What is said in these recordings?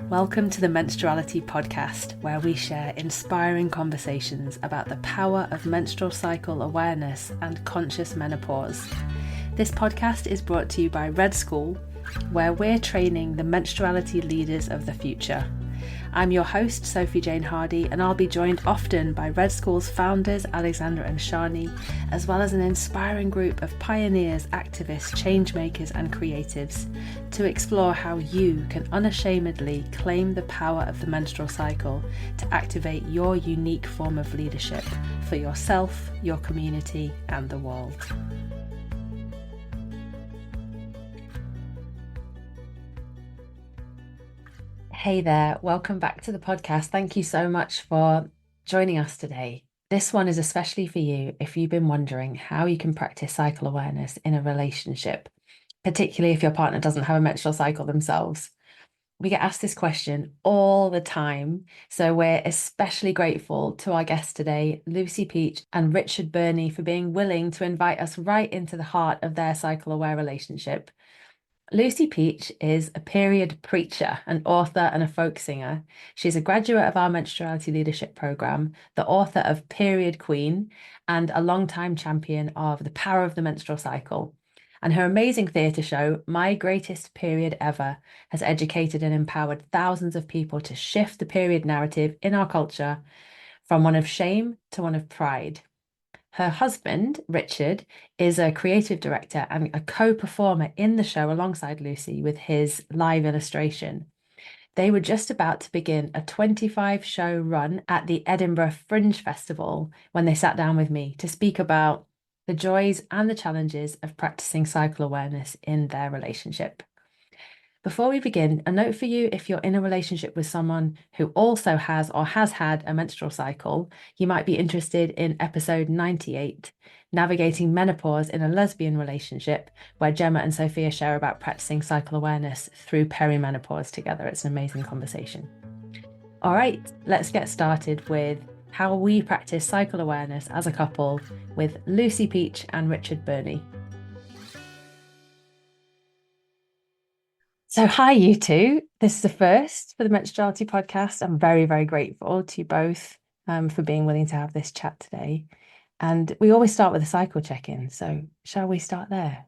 Welcome to the Menstruality Podcast, where we share inspiring conversations about the power of menstrual cycle awareness and conscious menopause. This podcast is brought to you by Red School, where we're training the menstruality leaders of the future. I'm your host, Sophie Jane Hardy, and I'll be joined often by Red School's founders, Alexandra and Shani, as well as an inspiring group of pioneers, activists, changemakers, and creatives to explore how you can unashamedly claim the power of the menstrual cycle to activate your unique form of leadership for yourself, your community, and the world. Hey there, welcome back to the podcast. Thank you so much for joining us today. This one is especially for you if you've been wondering how you can practice cycle awareness in a relationship, particularly if your partner doesn't have a menstrual cycle themselves. We get asked this question all the time, so we're especially grateful to our guests today, Lucy Peach and Richard Berney, for being willing to invite us right into the heart of their cycle-aware relationship. Lucy Peach is a period preacher, an author and a folk singer. She's a graduate of our Menstruality Leadership Programme, the author of Period Queen, and a long-time champion of the power of the menstrual cycle. And her amazing theatre show, My Greatest Period Ever, has educated and empowered thousands of people to shift the period narrative in our culture from one of shame to one of pride. Her husband, Richard, is a creative director and a co-performer in the show alongside Lucy with his live illustration. They were just about to begin a 25-show run at the Edinburgh Fringe Festival when they sat down with me to speak about the joys and the challenges of practicing cycle awareness in their relationship. Before we begin, a note for you: if you're in a relationship with someone who also has or has had a menstrual cycle, you might be interested in episode 98, Navigating Menopause in a Lesbian Relationship, where Gemma and Sophia share about practicing cycle awareness through perimenopause together. It's an amazing conversation. All right, let's get started with how we practice cycle awareness as a couple with Lucy Peach and Richard Berney. So hi, you two. This is the first for the Menstruality Podcast. I'm very, very grateful to you both for being willing to have this chat today. And we always start with a cycle check-in. So shall we start there?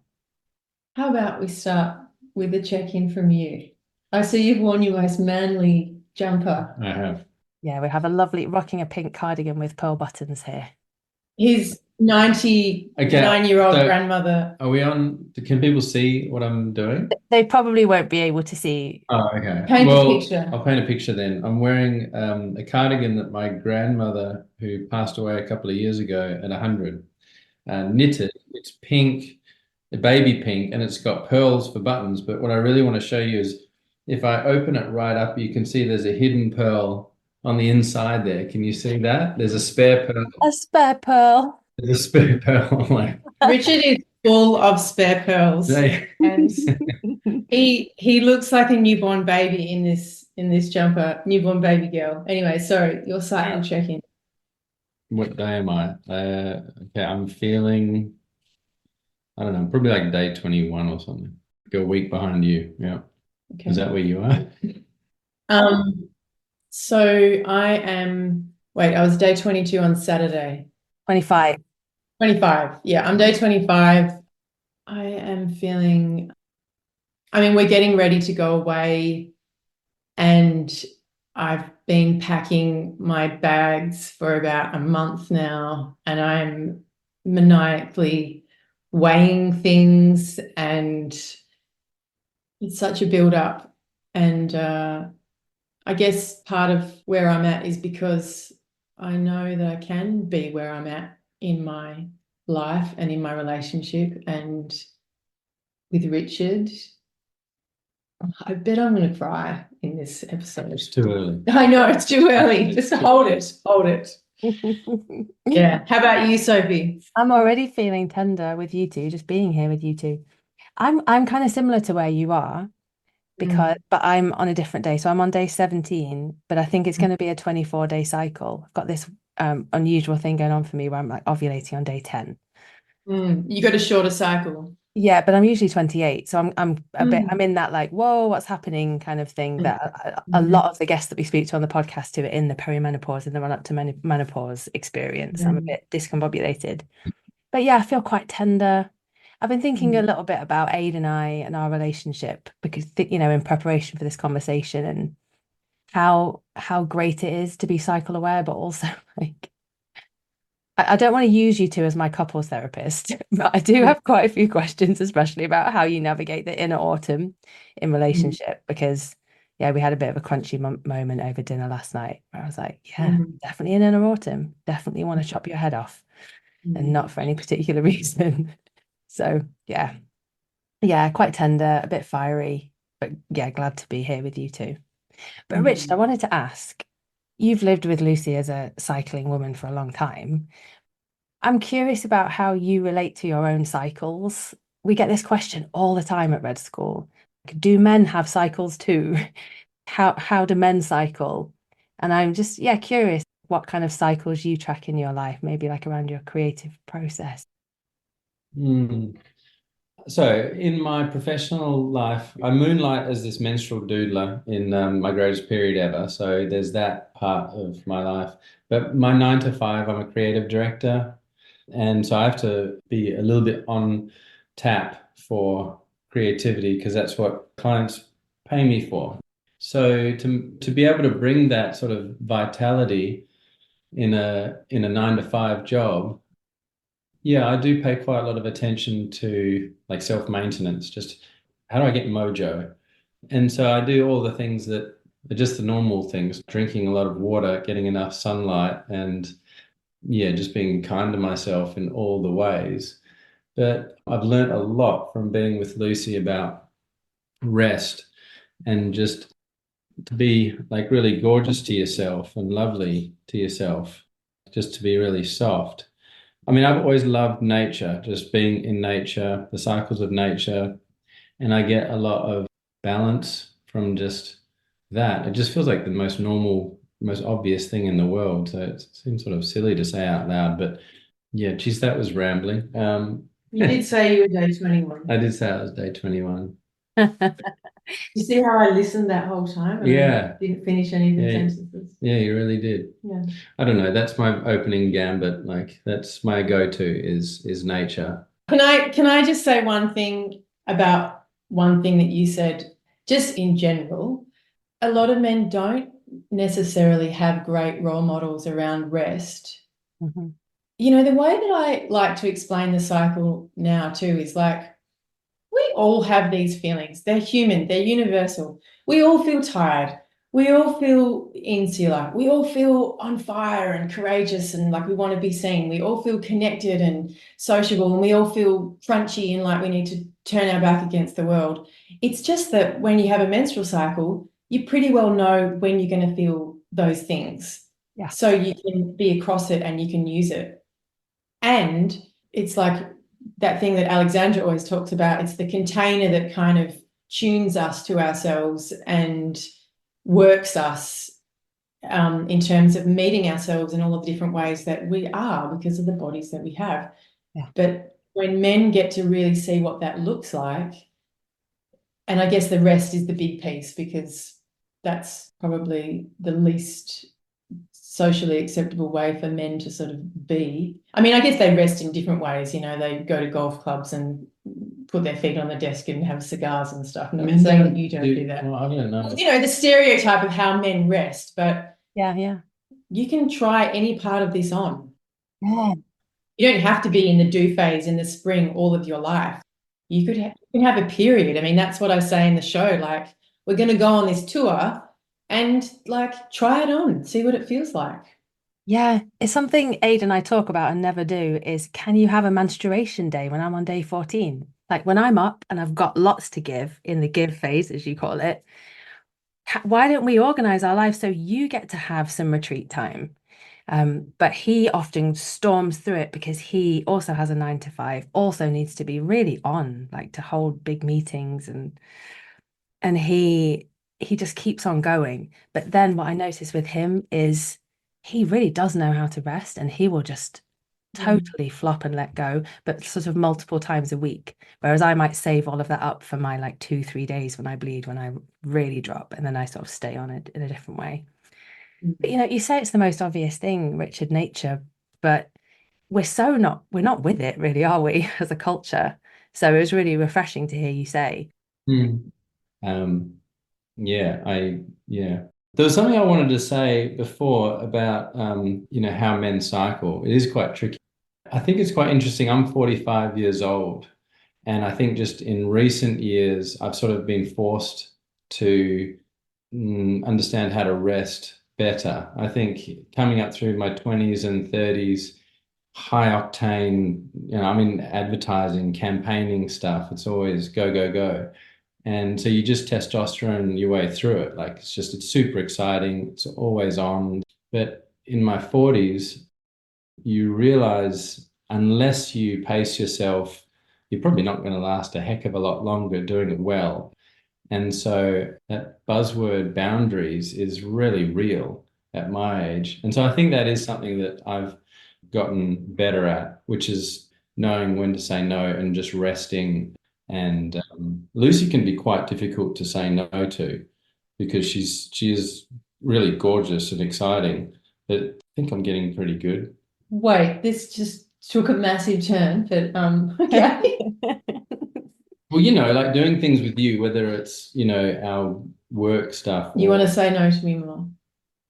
How about we start with a check-in from you? I see you've worn your most manly jumper. I have. Yeah, we have a lovely rocking a pink cardigan with pearl buttons here. His 99-year-old grandmother. Are we on? Can people see what I'm doing? They probably won't be able to see. Oh, okay. Paint a picture. I'll paint a picture then. I'm wearing a cardigan that my grandmother, who passed away a couple of years ago at 100, knitted. It's pink, a baby pink, and it's got pearls for buttons. But what I really want to show you is if I open it right up, you can see there's a hidden pearl on the inside there. Can you see that? There's a spare pearl. A spare pearl. There's a spare pearl. Richard is full of spare pearls. And he looks like a newborn baby in this jumper, newborn baby girl. Anyway, sorry, your cycle check-in. What day am I? Okay, I'm feeling, I don't know, probably like day 21 or something. Go a week behind you. Yeah. Okay. Is that where you are? So I was day 22 on Saturday. 25. 25. Yeah, I'm day 25. I am feeling, we're getting ready to go away, and I've been packing my bags for about a month now, and I'm maniacally weighing things, and it's such a build-up. And I guess part of where I'm at is because I know that I can be where I'm at in my life and in my relationship and with Richard. I bet I'm going to cry in this episode. It's too early. I know, it's too early. Just hold it. Yeah. How about you, Sophie? I'm already feeling tender with you two, just being here with you two. I'm kind of similar to where you are, but I'm on a different day. So I'm on day 17, but I think it's going to be a 24-day cycle. I've got this unusual thing going on for me where I'm like ovulating on day 10. You got a shorter cycle. Yeah, but I'm usually 28, so I'm Mm. I'm in that like, whoa, what's happening kind of thing that a Mhm. lot of the guests that we speak to on the podcast who are in the perimenopause and the run up to menopause experience. I'm a Mm. bit discombobulated. But yeah, I feel quite tender. I've been thinking a Mm. little bit about Aid and I and our relationship because in preparation for this conversation and how great it is to be cycle aware, but also like I don't want to use you two as my couples therapist, but I do Yeah. have quite a few questions, especially about how you navigate the inner autumn in Mm. relationship. Because, yeah, we had a bit of a crunchy moment over dinner last night where I was like, yeah, Mm. definitely an inner autumn. Definitely want to chop your head off and Mm. not for any particular reason. So, yeah, quite tender, a bit fiery, but yeah, glad to be here with you too. But Richard, I Mm. wanted to ask, you've lived with Lucy as a cycling woman for a long time. I'm curious about how you relate to your own cycles. We get this question all the time at Red School. Do men have cycles too? How do men cycle? And I'm just, yeah, curious what kind of cycles you track in your life, maybe like around your creative process. Mm. So, in my professional life, I moonlight as this menstrual doodler in my greatest period ever. So, there's that part of my life. But my 9 to 5, I'm a creative director. And so I have to be a little bit on tap for creativity because that's what clients pay me for. So, to be able to bring that sort of vitality in a 9 to 5 job, yeah, I do pay quite a lot of attention to like self-maintenance, just how do I get mojo? And so I do all the things that are just the normal things, drinking a lot of water, getting enough sunlight, and yeah, just being kind to myself in all the ways. But I've learned a lot from being with Lucy about rest and just to be like really gorgeous to yourself and lovely to yourself, just to be really soft. I mean, I've always loved nature, just being in nature, the cycles of nature, and I get a lot of balance from just that. It just feels like the most normal, most obvious thing in the world. So it seems sort of silly to say out loud, but yeah, geez, that was rambling. You did say you were day 21. I did say I was day 21. You see how I listened that whole time and Yeah, I didn't finish any of the yeah, sentences? yeah, you really did. Yeah. I don't know. That's my opening gambit. Like that's my go-to is nature. Can I just say one thing about one thing that you said, just in general? A lot of men don't necessarily have great role models around rest. Mhm. You know, the way that I like to explain the cycle now too is like we all have these feelings. They're human, they're universal. We all feel tired. We all feel insular. We all feel on fire and courageous and like we want to be seen. We all feel connected and sociable, and we all feel crunchy and like we need to turn our back against the world. It's just that when you have a menstrual cycle, you pretty well know when you're going to feel those things. Yeah. So you can be across it and you can use it. And it's like that thing that Alexandra always talks about. It's the container that kind of tunes us to ourselves and works us in terms of meeting ourselves in all of the different ways that we are because of the bodies that we have. Yeah. But when men get to really see what that looks like, and I guess the rest is the big piece because that's probably the least socially acceptable way for men to sort of be. I mean, I guess they rest in different ways. You know, they go to golf clubs and put their feet on the desk and have cigars and stuff. And I'm saying that you don't do that. Well, I don't know. You know, the stereotype of how men rest, but Yeah. you can try any part of this on. Yeah. You don't have to be in the do phase in the spring all of your life. You can have a period. I mean, that's what I say in the show. Like, we're going to go on this tour and like try it on, see what it feels like. Yeah, it's something Aid and I talk about and never do is can you have a menstruation day when I'm on day 14? Like when I'm up and I've got lots to give in the give phase, as you call it, why don't we organize our lives so you get to have some retreat time? But he often storms through it because he also has a 9 to 5, also needs to be really on, like to hold big meetings and he just keeps on going. But then what I notice with him is he really does know how to rest and he will just totally flop and let go, but sort of multiple times a week. Whereas I might save all of that up for my like 2, 3 days when I bleed, when I really drop, and then I sort of stay on it in a different way. But you say it's the most obvious thing, Richard, nature, but we're not with it really, are we, as a culture? So it was really refreshing to hear you say. Mm. Yeah. There was something I wanted to say before about how men cycle. It is quite tricky. I think it's quite interesting. I'm 45 years old, and I think just in recent years, I've sort of been forced to understand how to rest better. I think coming up through my 20s and 30s, high octane, I'm in advertising, campaigning stuff. It's always go, go, go. And so you just testosterone your way through it. Like it's super exciting. It's always on. But in my 40s, you realize unless you pace yourself, you're probably not going to last a heck of a lot longer doing it well. And so that buzzword boundaries is really real at my age. And so I think that is something that I've gotten better at, which is knowing when to say no and just resting. And Lucy can be quite difficult to say no to because she is really gorgeous and exciting. But I think I'm getting pretty good. Wait, this just took a massive turn, but okay. Well, like doing things with you, whether it's, our work stuff. You want to say no to me more?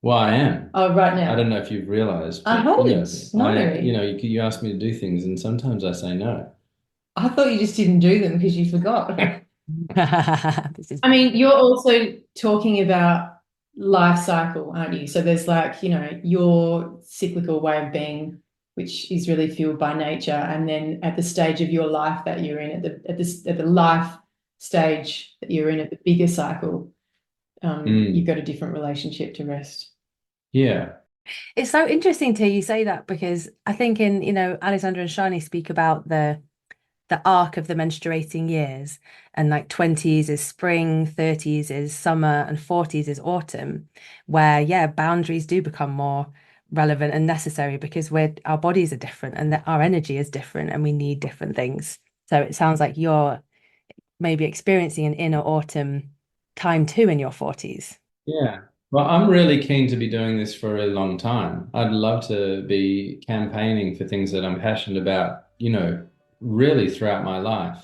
Well, I am. Oh, right now. I don't know if you've realized. I haven't. No. You ask me to do things and sometimes I say no. I thought you just didn't do them because you forgot. This is I mean, you're also talking about life cycle, aren't you? So there's like, your cyclical way of being, which is really fueled by nature, and then at the stage of your life that you're in, at the life stage that you're in, at the bigger cycle, you've got a different relationship to rest. Yeah. It's so interesting to hear you say that, because I think in, Alexandra and Shani speak about the arc of the menstruating years, and like 20s is spring, 30s is summer, and 40s is autumn, where boundaries do become more relevant and necessary because our bodies are different and that our energy is different and we need different things. So it sounds like you're maybe experiencing an inner autumn time too in your 40s. Yeah. Well, I'm really keen to be doing this for a really long time. I'd love to be campaigning for things that I'm passionate about, really throughout my life.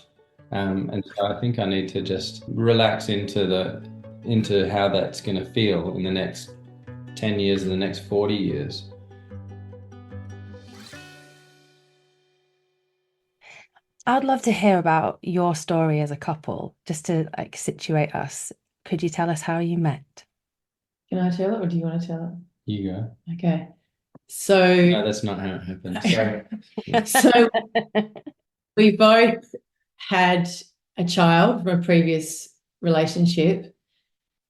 And so I think I need to just relax into how that's going to feel in the next 10 years and the next 40 years. I'd love to hear about your story as a couple, just to like situate us. Could you tell us how you met? Can I tell it or do you want to tell it? You go. Okay. So No, that's not how it happened. So we both had a child from a previous relationship,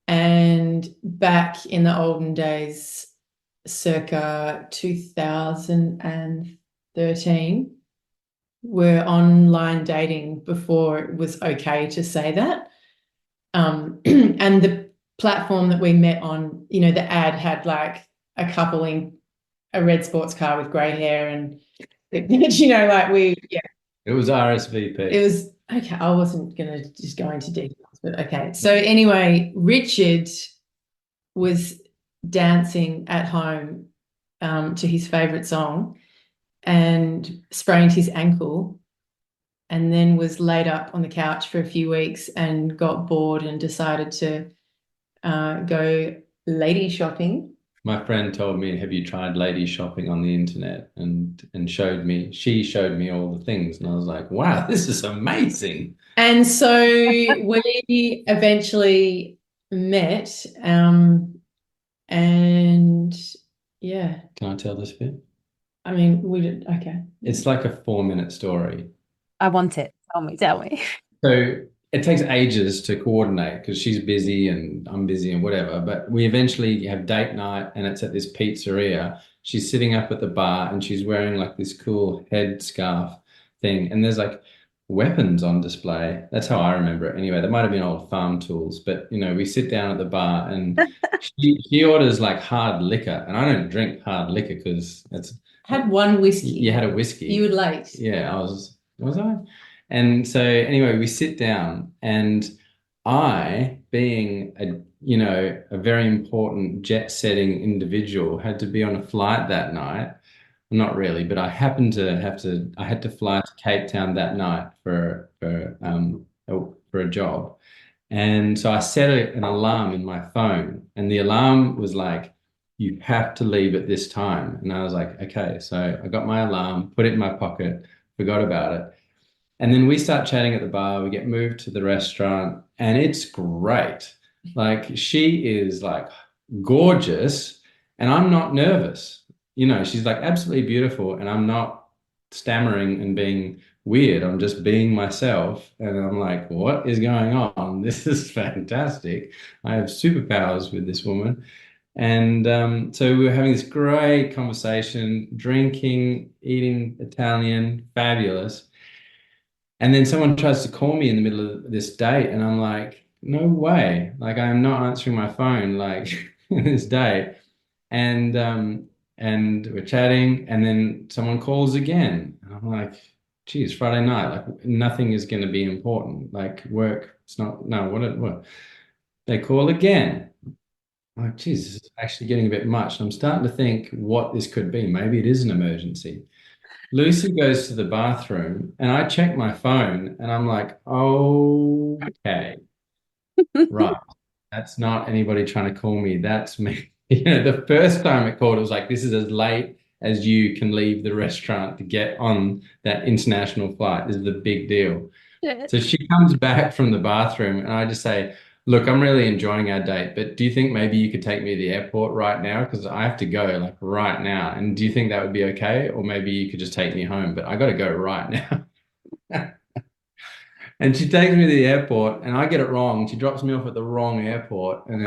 and back in the olden days, circa 2013, we're online dating before it was okay to say that. And the platform that we met on, the ad had like a couple in a red sports car with grey hair, and It was RSVP. it was okay. I wasn't gonna just go into details, but okay. So anyway, Richard was dancing at home to his favorite song and sprained his ankle, and then was laid up on the couch for a few weeks and got bored and decided to go lady shopping. My friend told me, "Have you tried lady shopping on the internet?" And she showed me all the things, and I was like, "Wow, this is amazing." And so we eventually met, and yeah. Can I tell this bit? I mean, we did, okay. It's like a 4-minute story. I want it. Tell me. So it takes ages to coordinate because she's busy and I'm busy and whatever. But we eventually have date night, and it's at this pizzeria. She's sitting up at the bar and she's wearing like this cool head scarf thing. And there's like weapons on display. That's how I remember it. Anyway, that might have been old farm tools. But, we sit down at the bar and she orders like hard liquor. And I don't drink hard liquor because had one whiskey. You had a whiskey. You were late. Yeah, was I? And so anyway, we sit down, and I, being a very important jet-setting individual, had to be on a flight that night. Not really, but I happened to I had to fly to Cape Town that night for a job. And so I set an alarm in my phone, and the alarm was like, you have to leave at this time. And I was like, okay. So I got my alarm, put it in my pocket, forgot about it. And then we start chatting at the bar. We get moved to the restaurant, and it's great. Like, she is like gorgeous, and I'm not nervous. She's like absolutely beautiful, and I'm not stammering and being weird. I'm just being myself. And I'm like, what is going on? This is fantastic. I have superpowers with this woman. And so we were having this great conversation, drinking, eating Italian, fabulous. And then someone tries to call me in the middle of this date, and I'm like, no way. Like, I'm not answering my phone like this date. And we're chatting, and then someone calls again. And I'm like, geez, Friday night, like nothing is going to be important. Like work, it's not, no, what? They call again. I'm like, geez, this is actually getting a bit much. And I'm starting to think what this could be. Maybe it is an emergency. Lucy goes to the bathroom, and I check my phone, and I'm like, okay, right. That's not anybody trying to call me. That's me. The first time it called, it was like, this is as late as you can leave the restaurant to get on that international flight. This is the big deal. Yeah. So she comes back from the bathroom, and I just say, look, I'm really enjoying our date, but do you think maybe you could take me to the airport right now? Because I have to go like right now. And do you think that would be okay? Or maybe you could just take me home, but I got to go right now. And she takes me to the airport, and I get it wrong. She drops me off at the wrong airport. And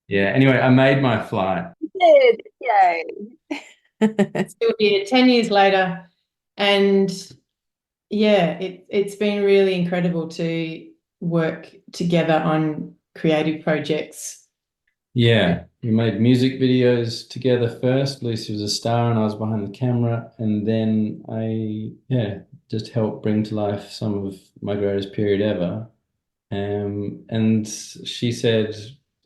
yeah, anyway, I made my flight. You did. Yay. Still here 10 years later. And yeah, it's been really incredible to work together on creative projects. Yeah, we made music videos together first. Lucy was a star, and I was behind the camera. And then just helped bring to life some of my greatest period ever. And she said,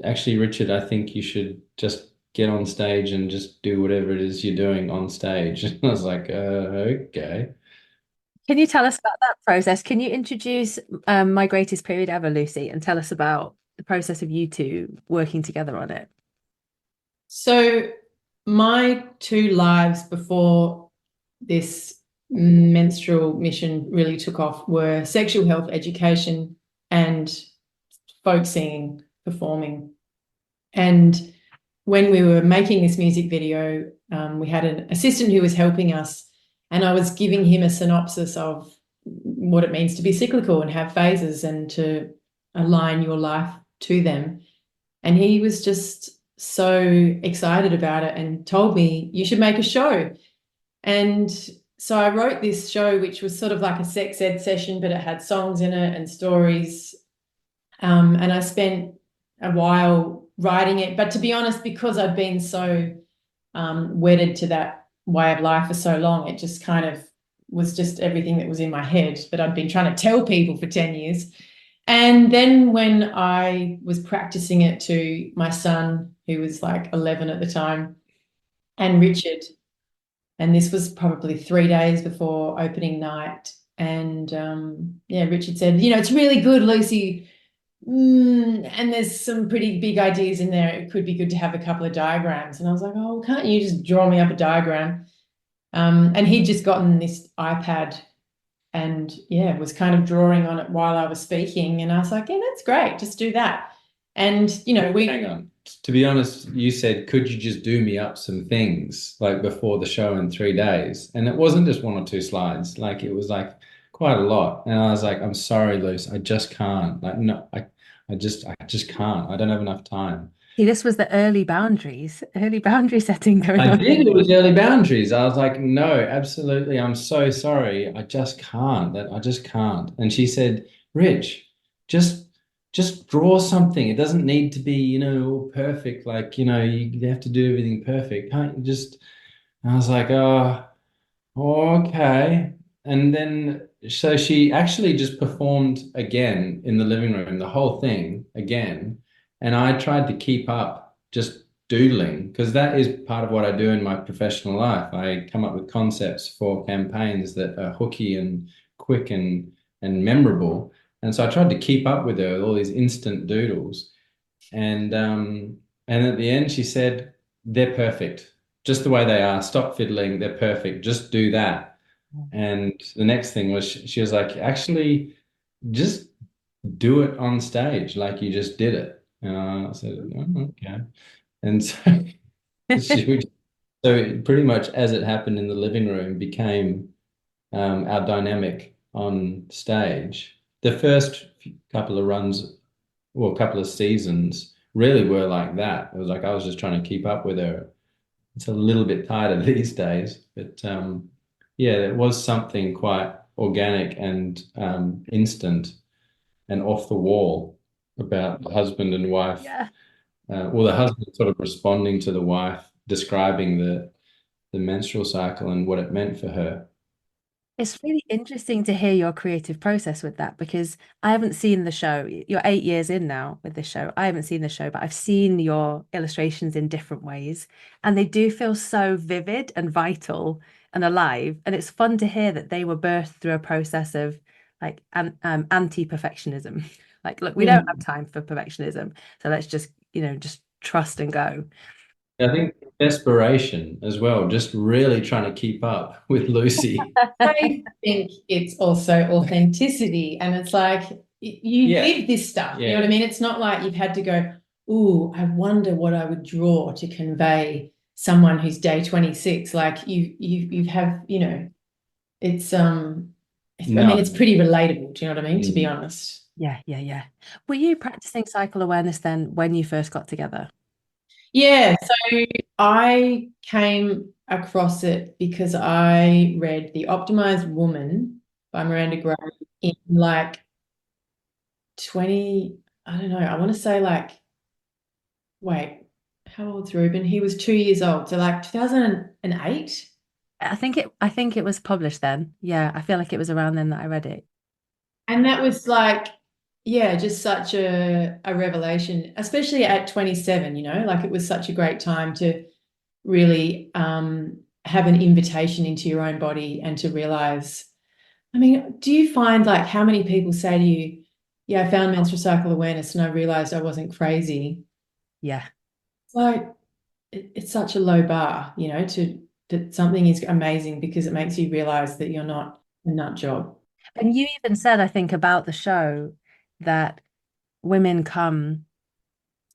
actually, Richard, I think you should just get on stage and just do whatever it is you're doing on stage. And I was like, okay. Can you tell us about that process? Can you introduce My Greatest Period Ever, Lucy, and tell us about the process of you two working together on it? So my two lives before this menstrual mission really took off were sexual health education and folk singing, performing. And when we were making this music video, we had an assistant who was helping us, and I was giving him a synopsis of what it means to be cyclical and have phases and to align your life to them. And he was just so excited about it and told me, you should make a show. And so I wrote this show, which was sort of like a sex ed session, but it had songs in it and stories. And I spent a while writing it. But to be honest, because I'd been so wedded to that way of life for so long, it just kind of was just everything that was in my head that I'd been trying to tell people for 10 years. And then when I was practicing it to my son, who was like 11 at the time, and Richard, and this was probably 3 days before opening night. And Richard said, it's really good, Lucy. And there's some pretty big ideas in there. It could be good to have a couple of diagrams. And I was like, oh, can't you just draw me up a diagram? And he'd just gotten this iPad and was kind of drawing on it while I was speaking. And I was like, yeah, that's great. Just do that. And, hang on. To be honest, you said, could you just do me up some things like before the show in 3 days? And it wasn't just 1 or 2 slides. Like, it was like quite a lot. And I was like, I'm sorry, Luce, I just can't. Like, no, I just can't. I don't have enough time. See, this was the early boundary setting going on. I did. It was early boundaries. I was like, no, absolutely. I'm so sorry. I just can't. I just can't. And she said, Rich, just draw something. It doesn't need to be, all perfect. Like, you have to do everything perfect. Can't you just And I was like, oh, okay. And then, so she actually just performed again in the living room, the whole thing again. And I tried to keep up just doodling because that is part of what I do in my professional life. I come up with concepts for campaigns that are hooky and quick and memorable. And so I tried to keep up with her with all these instant doodles. And at the end she said, they're perfect. Just the way they are. Stop fiddling. They're perfect. Just do that. And the next thing was she was like, actually, just do it on stage like you just did it. And I said, oh, okay. And so so pretty much as it happened in the living room became our dynamic on stage. The first couple of runs, or couple of seasons, really were like that. It was like I was just trying to keep up with her. It's a little bit tighter these days, but yeah, it was something quite organic and instant and off the wall about the husband and wife. Yeah. Well, the husband sort of responding to the wife, describing the menstrual cycle and what it meant for her. It's really interesting to hear your creative process with that because I haven't seen the show. You're 8 years in now with this show. I haven't seen the show, but I've seen your illustrations in different ways, and they do feel so vivid and vital and alive. And it's fun to hear that they were birthed through a process of like anti-perfectionism. Like, look, we don't have Mm. time for perfectionism, so let's just, just trust and go. I think desperation as well, just really trying to keep up with Lucy. I think it's also authenticity. And it's like you Yeah, live this stuff. You know yeah. what I mean? It's not like you've had to go, ooh, I wonder what I would draw to convey someone who's day 26. Like you have, it's I mean, No. it's pretty relatable, do you know what I mean? To be Mm. honest. Yeah. Were you practicing cycle awareness then when you first got together? Yeah, so I came across it because I read The Optimized Woman by Miranda Gray in like 20, I don't know, I want to say like, wait, how old's Ruben? He was 2 years old. So like 2008. I think it was published then. Yeah, I feel like it was around then that I read it. And that was like, yeah, just such a revelation, especially at 27, like it was such a great time to really have an invitation into your own body and to realize, I mean, do you find like how many people say to you, yeah, I found menstrual cycle awareness and I realized I wasn't crazy? Yeah. It's like, it's such a low bar, that something is amazing because it makes you realize that you're not a nut job. And you even said, I think, about the show that women come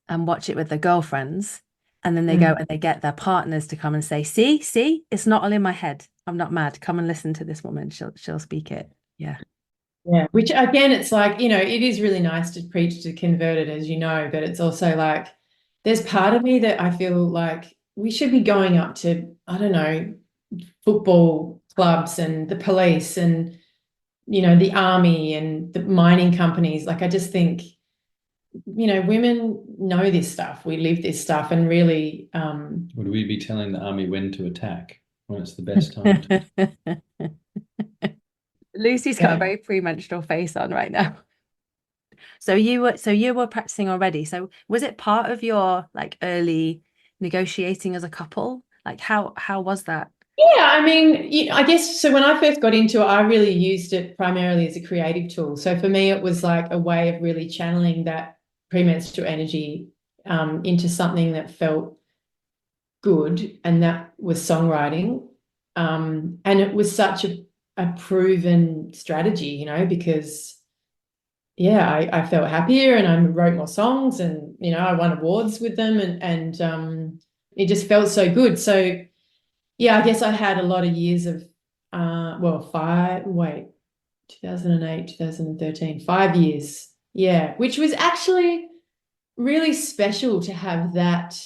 and watch it with their girlfriends, and then they go Mm. and they get their partners to come and say, see, it's not all in my head. I'm not mad. Come and listen to this woman. She'll speak it. Yeah. Yeah. Which again, it's like, it is really nice to preach to converted, as you know, but it's also like there's part of me that I feel like we should be going up to, I don't know, football clubs and the police and, the army and the mining companies. Like I just think, women know this stuff. We live this stuff and really Would we be telling the army when to attack when it's the best time to? Lucy's got a yeah. very premenstrual face on right now. So you were practicing already. So was it part of your like early negotiating as a couple? Like how was that? Yeah, I mean, I guess so. When I first got into it, I really used it primarily as a creative tool. So for me, it was like a way of really channeling that premenstrual energy into something that felt good, and that was songwriting. And it was such a proven strategy, because yeah, I felt happier and I wrote more songs and I won awards with them and it just felt so good. So yeah, I guess I had a lot of years of, 2008, 2013, 5 years. Yeah, which was actually really special to have that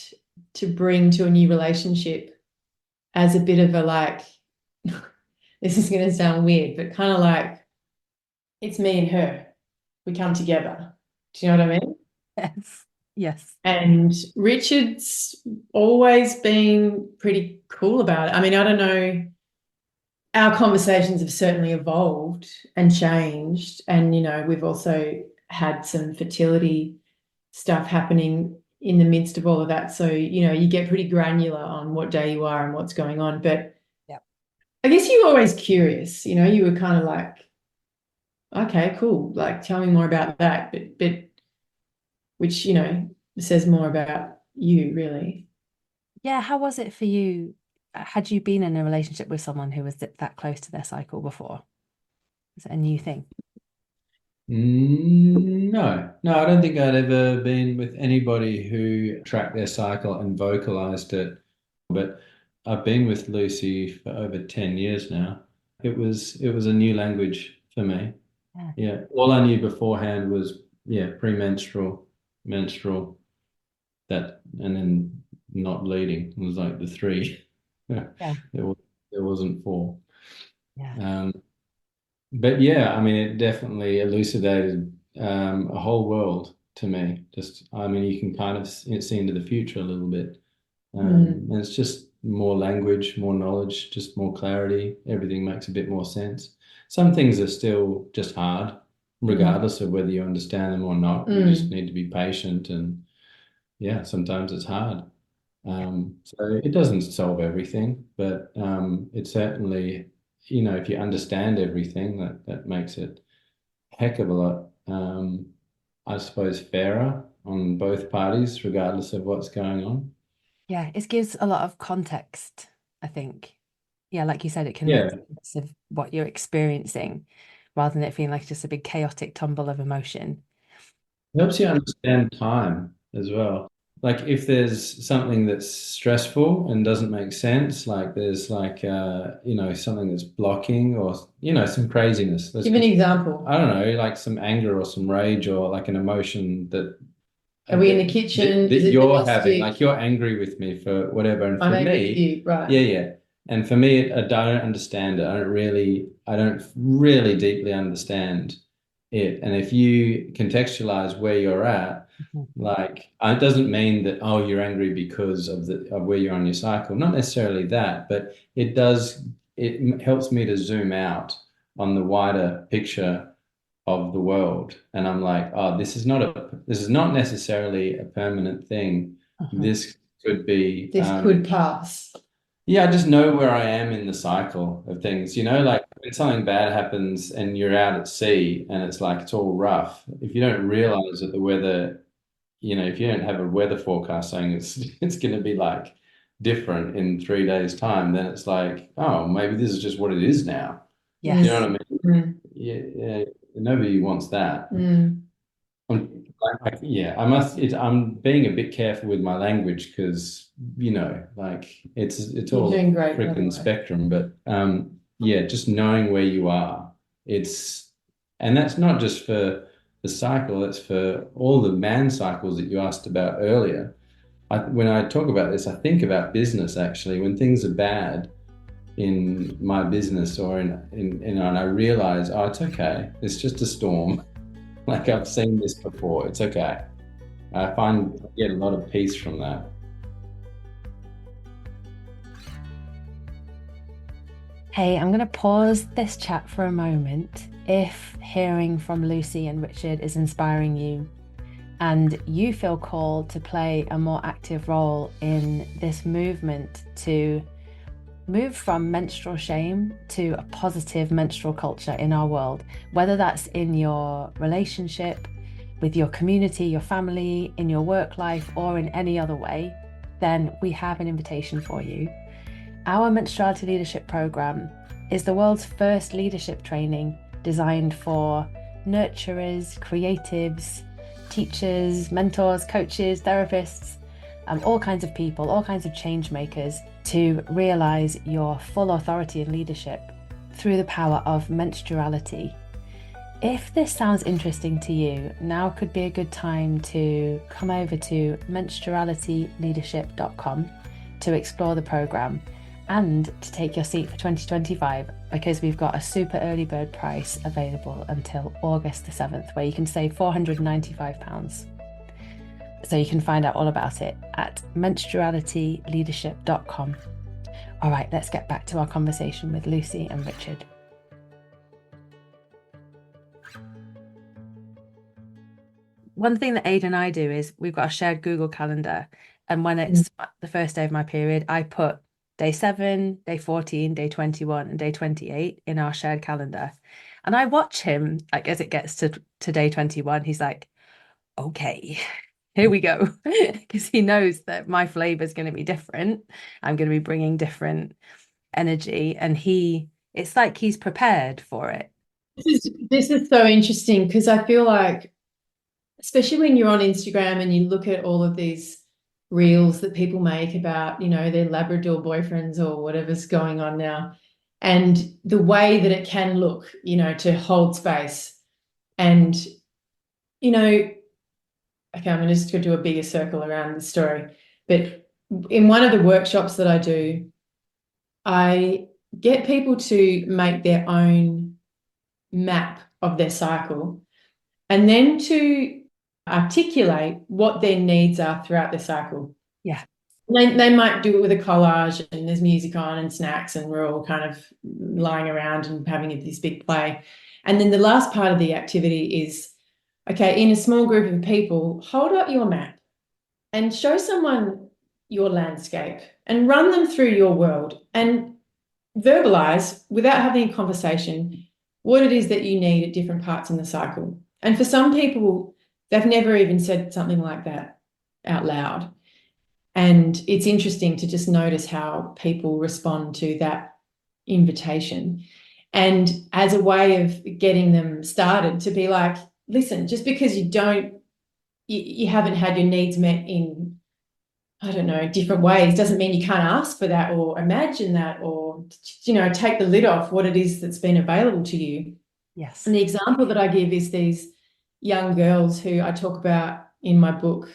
to bring to a new relationship as a bit of a like, this is going to sound weird, but kind of like, it's me and her. We come together. Do you know what I mean? Yes. Yes. And Richard's always been pretty cool about it. I mean, I don't know, our conversations have certainly evolved and changed. And, you know, we've also had some fertility stuff happening in the midst of all of that. So, you know, you get pretty granular on what day you are and what's going on. But Yep. I guess you were always curious, you know, you were kind of like, okay, cool. Like, tell me more about that. But which, you know, says more about you, really. Yeah, how was it for you? Had you been in a relationship with someone who was that close to their cycle before? Is it a new thing? No, I don't think I'd ever been with anybody who tracked their cycle and vocalized it. But I've been with Lucy for over 10 years now. It was a new language for me. Yeah. Yeah. All I knew beforehand was, yeah, premenstrual, menstrual, that, and then not bleeding. It was like the three. Yeah. There wasn't four. Yeah. But yeah, I mean, it definitely elucidated a whole world to me. Just, I mean, you can kind of see into the future a little bit. And it's just more language, more knowledge, just more clarity. Everything makes a bit more sense. Some things are still just hard, regardless of whether you understand them or not. You just need to be patient, and yeah, sometimes it's hard. So it doesn't solve everything, but it certainly, you know, if you understand everything, that makes it a heck of a lot, I suppose, fairer on both parties, regardless of what's going on. Yeah, it gives a lot of context, I think. Yeah, like you said, it can make Yeah, sense of what you're experiencing rather than it feeling like just a big chaotic tumble of emotion. it helps you understand time as well. Like if there's something that's stressful and doesn't make sense, like there's like you know, something that's blocking, or you know, some craziness. Give an example. I don't know, like some anger or some rage or like an emotion that Are we in the kitchen? that Is it you're having, domestic? like you're angry with me for whatever, and I'm for angry with me, you, right? yeah. And for me, I don't understand it. I don't really deeply understand it. And if you contextualize where you're at, Mhm. like it doesn't mean that, oh, you're angry because of where you're on your cycle. Not necessarily that, but it helps me to zoom out on the wider picture of the world. And I'm like, oh, this is not necessarily a permanent thing. Mhm. This could be, This could pass. yeah, I just know where I am in the cycle of things. You know, like when something bad happens and you're out at sea and it's like it's all rough, if you don't realize that the weather, you know, if you don't have a weather forecast saying it's going to be like different in 3 days' time, then it's like, oh, maybe this is just what it is now. You know Yes. what I mean? Yeah, nobody wants that. Yeah, I'm being a bit careful with my language because, you know, like it's You're all doing great, by the freaking way. spectrum. But yeah, just knowing where you are, and that's not just for the cycle, it's for all the man cycles that you asked about earlier. When I talk about this, I think about business actually. When things are bad in my business or and I realize, oh, it's okay. It's just a storm. Like I've seen this before. It's okay. I get a lot of peace from that. Hey, I'm going to pause this chat for a moment. If hearing from Lucy and Richard is inspiring you and you feel called to play a more active role in this movement to move from menstrual shame to a positive menstrual culture in our world, whether that's in your relationship, with your community, your family, in your work life, or in any other way, then we have an invitation for you. Our Menstruality Leadership Programme is the world's first leadership training designed for nurturers, creatives, teachers, mentors, coaches, therapists, all kinds of people, all kinds of change makers to realize your full authority and leadership through the power of menstruality. If this sounds interesting to you, now could be a good time to come over to menstrualityleadership.com to explore the programme and to take your seat for 2025, because we've got a super early bird price available until August the 7th, where you can save £495. So you can find out all about it at menstrualityleadership.com. All right, let's get back to our conversation with Lucy and Richard. One thing that Aid and I do is we've got a shared Google Calendar. And when it's the first day of my period, I put day 7, day 14, day 21, and day 28 in our shared calendar. And I watch him, like, as it gets to day 21, he's like, okay, here we go. Because he knows that my flavor is going to be different. I'm going to be bringing different energy. And it's like he's prepared for it. This is so interesting, because I feel like, especially when you're on Instagram and you look at all of these reels that people make about, their Labrador boyfriends or whatever's going on now, and the way that it can look, to hold space. And, okay, I'm just going to do a bigger circle around the story. But in one of the workshops that I do, I get people to make their own map of their cycle, and then to articulate what their needs are throughout the cycle. Yeah. They might do it with a collage, and there's music on and snacks, and we're all kind of lying around and having this big play. And then the last part of the activity is, okay, in a small group of people, hold up your map and show someone your landscape and run them through your world and verbalize, without having a conversation, what it is that you need at different parts in the cycle. And for some people, they've never even said something like that out loud. And it's interesting to just notice how people respond to that invitation. And as a way of getting them started, to be like, listen, just because you haven't had your needs met in, I don't know, different ways, doesn't mean you can't ask for that or imagine that, or, take the lid off what it is that's been available to you. Yes. And the example that I give is these young girls who I talk about in my book,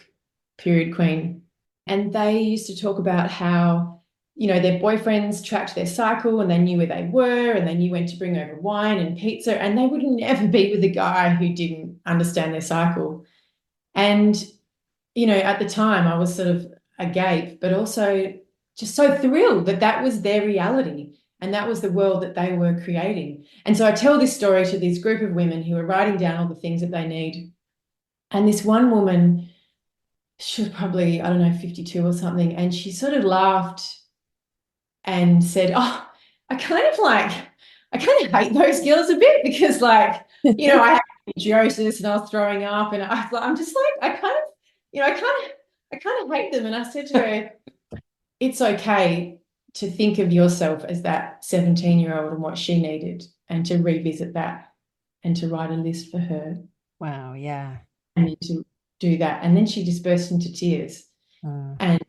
Period Queen. And they used to talk about how, their boyfriends tracked their cycle and they knew where they were and they knew when to bring over wine and pizza, and they would never be with a guy who didn't understand their cycle. And, at the time I was sort of agape, but also just so thrilled that that was their reality and that was the world that they were creating. And so I tell this story to this group of women who are writing down all the things that they need. And this one woman, she was probably, I don't know, 52 or something, and she sort of laughed and said, oh, I kind of hate those girls a bit, because I had endometriosis and I was throwing up, and I'm just like, I kind of hate them. And I said to her, it's okay to think of yourself as that 17-year-old and what she needed, and to revisit that and to write a list for her. Wow, yeah. And to do that. And then she just burst into tears. And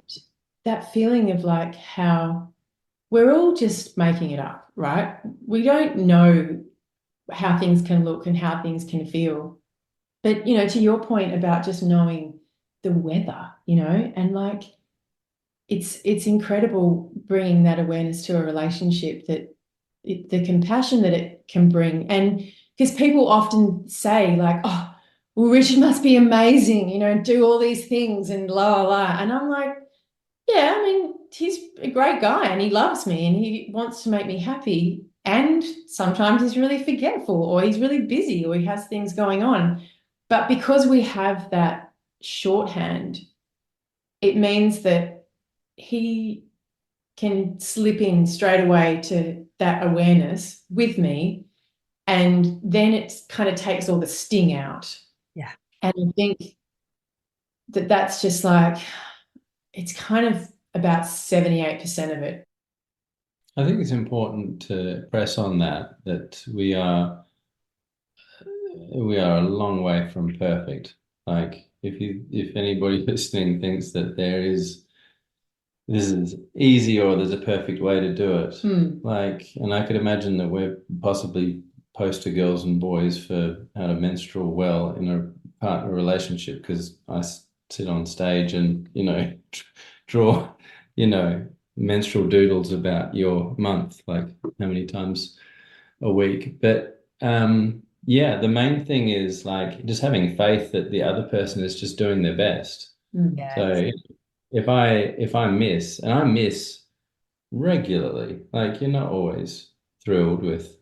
that feeling of like how we're all just making it up, right? We don't know how things can look and how things can feel. But, to your point about just knowing the weather, and like, it's incredible bringing that awareness to a relationship, that the compassion that it can bring. And because people often say like, oh, well, Richard must be amazing, do all these things and la la la. And I'm like, yeah, I mean, he's a great guy and he loves me and he wants to make me happy. And sometimes he's really forgetful, or he's really busy, or he has things going on. But because we have that shorthand, it means that he can slip in straight away to that awareness with me. And then it kind of takes all the sting out. Yeah. And I think that that's just like, it's kind of about 78% of it. I think it's important to press on that we are a long way from perfect. Like, if anybody listening thinks that this is easy or there's a perfect way to do it, and I could imagine that we're possibly poster girls and boys for how to menstrual well in a partner relationship, because I sit on stage and draw menstrual doodles about your month, like how many times a week. But the main thing is like just having faith that the other person is just doing their best. Yeah. So if I miss, and I miss regularly, like you're not always thrilled with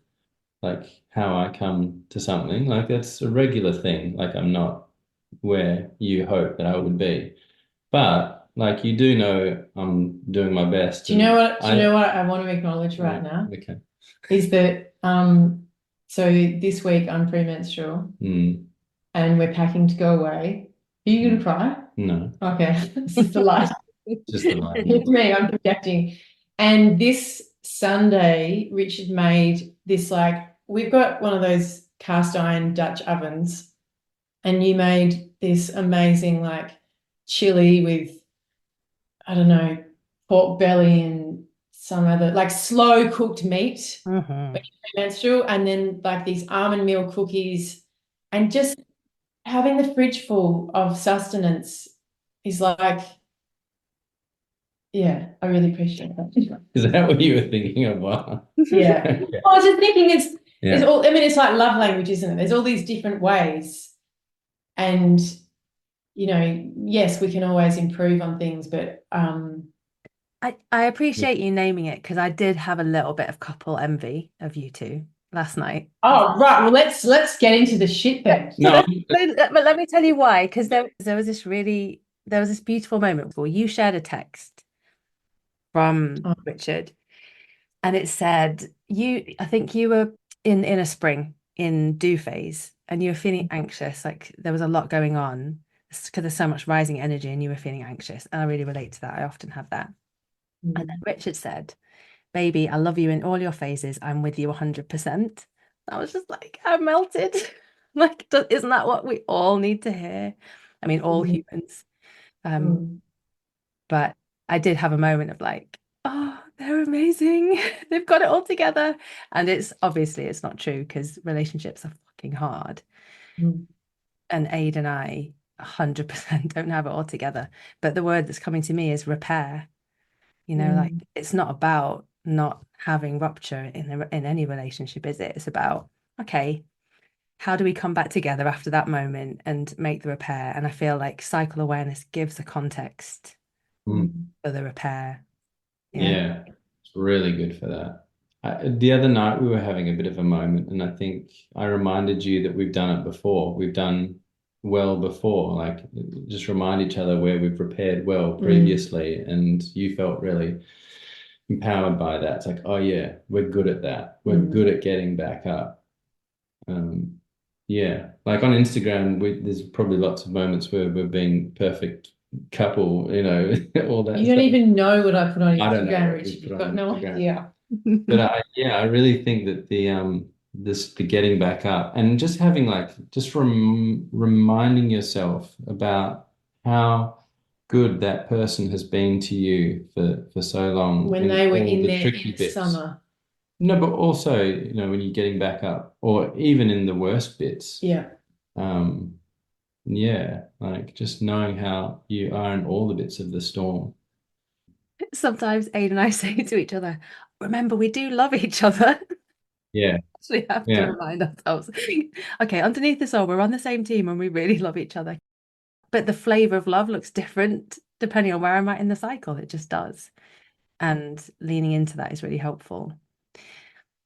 like how I come to something. Like that's a regular thing. Like I'm not where you hope that I would be. But like you do know I'm doing my best. Do you know And what? Do you know what I want to acknowledge right now? Okay. Is that so this week I'm premenstrual and we're packing to go away. Are you gonna cry? No, Okay, this is the light. just the light. It's me, I'm projecting. And this Sunday, Richard made this like we've got one of those cast iron Dutch ovens, and you made this amazing like chili with I don't know pork belly and some other like slow cooked meat when you're premenstrual, and then like these almond meal cookies, and just having the fridge full of sustenance is like, yeah, I really appreciate that. Is that what you were thinking of? Wow. Yeah. Okay. I was just thinking it's Yeah. all, I mean, it's like love language, isn't it? There's all these different ways. And, you know, yes, we can always improve on things, but I appreciate you naming it because I did have a little bit of couple envy of you two last night. oh right, well let's get into the shit then. No, But let me tell you why, because there was this beautiful moment where you shared a text from Richard, and it said I think you were in a spring in do phase, and you were feeling anxious, like there was a lot going on because there's so much rising energy, and you were feeling anxious, and I really relate to that. I often have that. And then Richard said, "Baby, I love you in all your phases. I'm with you 100%." I was just like, I melted. Like, isn't that what we all need to hear? I mean, all humans. But I did have a moment of like, oh, they're amazing. They've got it all together. And it's obviously it's not true because relationships are fucking hard. And Aid and I 100% don't have it all together. But the word that's coming to me is repair. You know, like it's not about not having rupture in any relationship, is it? It's about, okay, how do we come back together after that moment and make the repair? And I feel like cycle awareness gives a context for the repair. Yeah, it's really good for that. The other night we were having a bit of a moment, and I think I reminded you that we've done it before. We've done well before, like just remind each other where we've repaired well previously, and you felt really empowered by that. It's like, oh yeah, we're good at that. We're good at getting back up. Yeah, like on Instagram, there's probably lots of moments where we're being perfect couple, you know, all that you don't stuff. even know what I put on I don't know Instagram, what Richard. we put You've on got no Instagram. idea. But I really think that the getting back up and just having like just reminding yourself about how good that person has been to you for so long When and they were all in the their tricky inner bits. summer. No, but also, you know, when you're getting back up or even in the worst bits. Yeah. Yeah, like just knowing how you are in all the bits of the storm. Sometimes Aid and I say to each other, remember, we do love each other. Yeah, We have to yeah. remind ourselves. Okay, underneath this all, we're on the same team and we really love each other. But the flavor of love looks different depending on where I'm at in the cycle. It just does. And leaning into that is really helpful.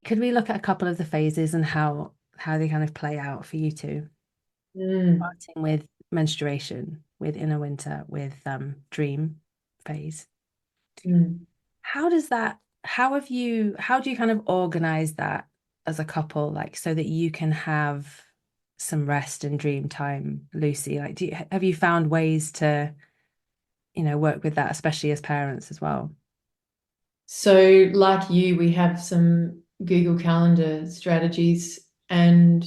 Could we look at a couple of the phases and how they kind of play out for you two? Starting with menstruation, with inner winter, with dream phase. How do you kind of organize that as a couple, like so that you can have some rest and dream time, Lucy? Like, have you found ways to, work with that, especially as parents as well? So, like you, we have some Google Calendar strategies, and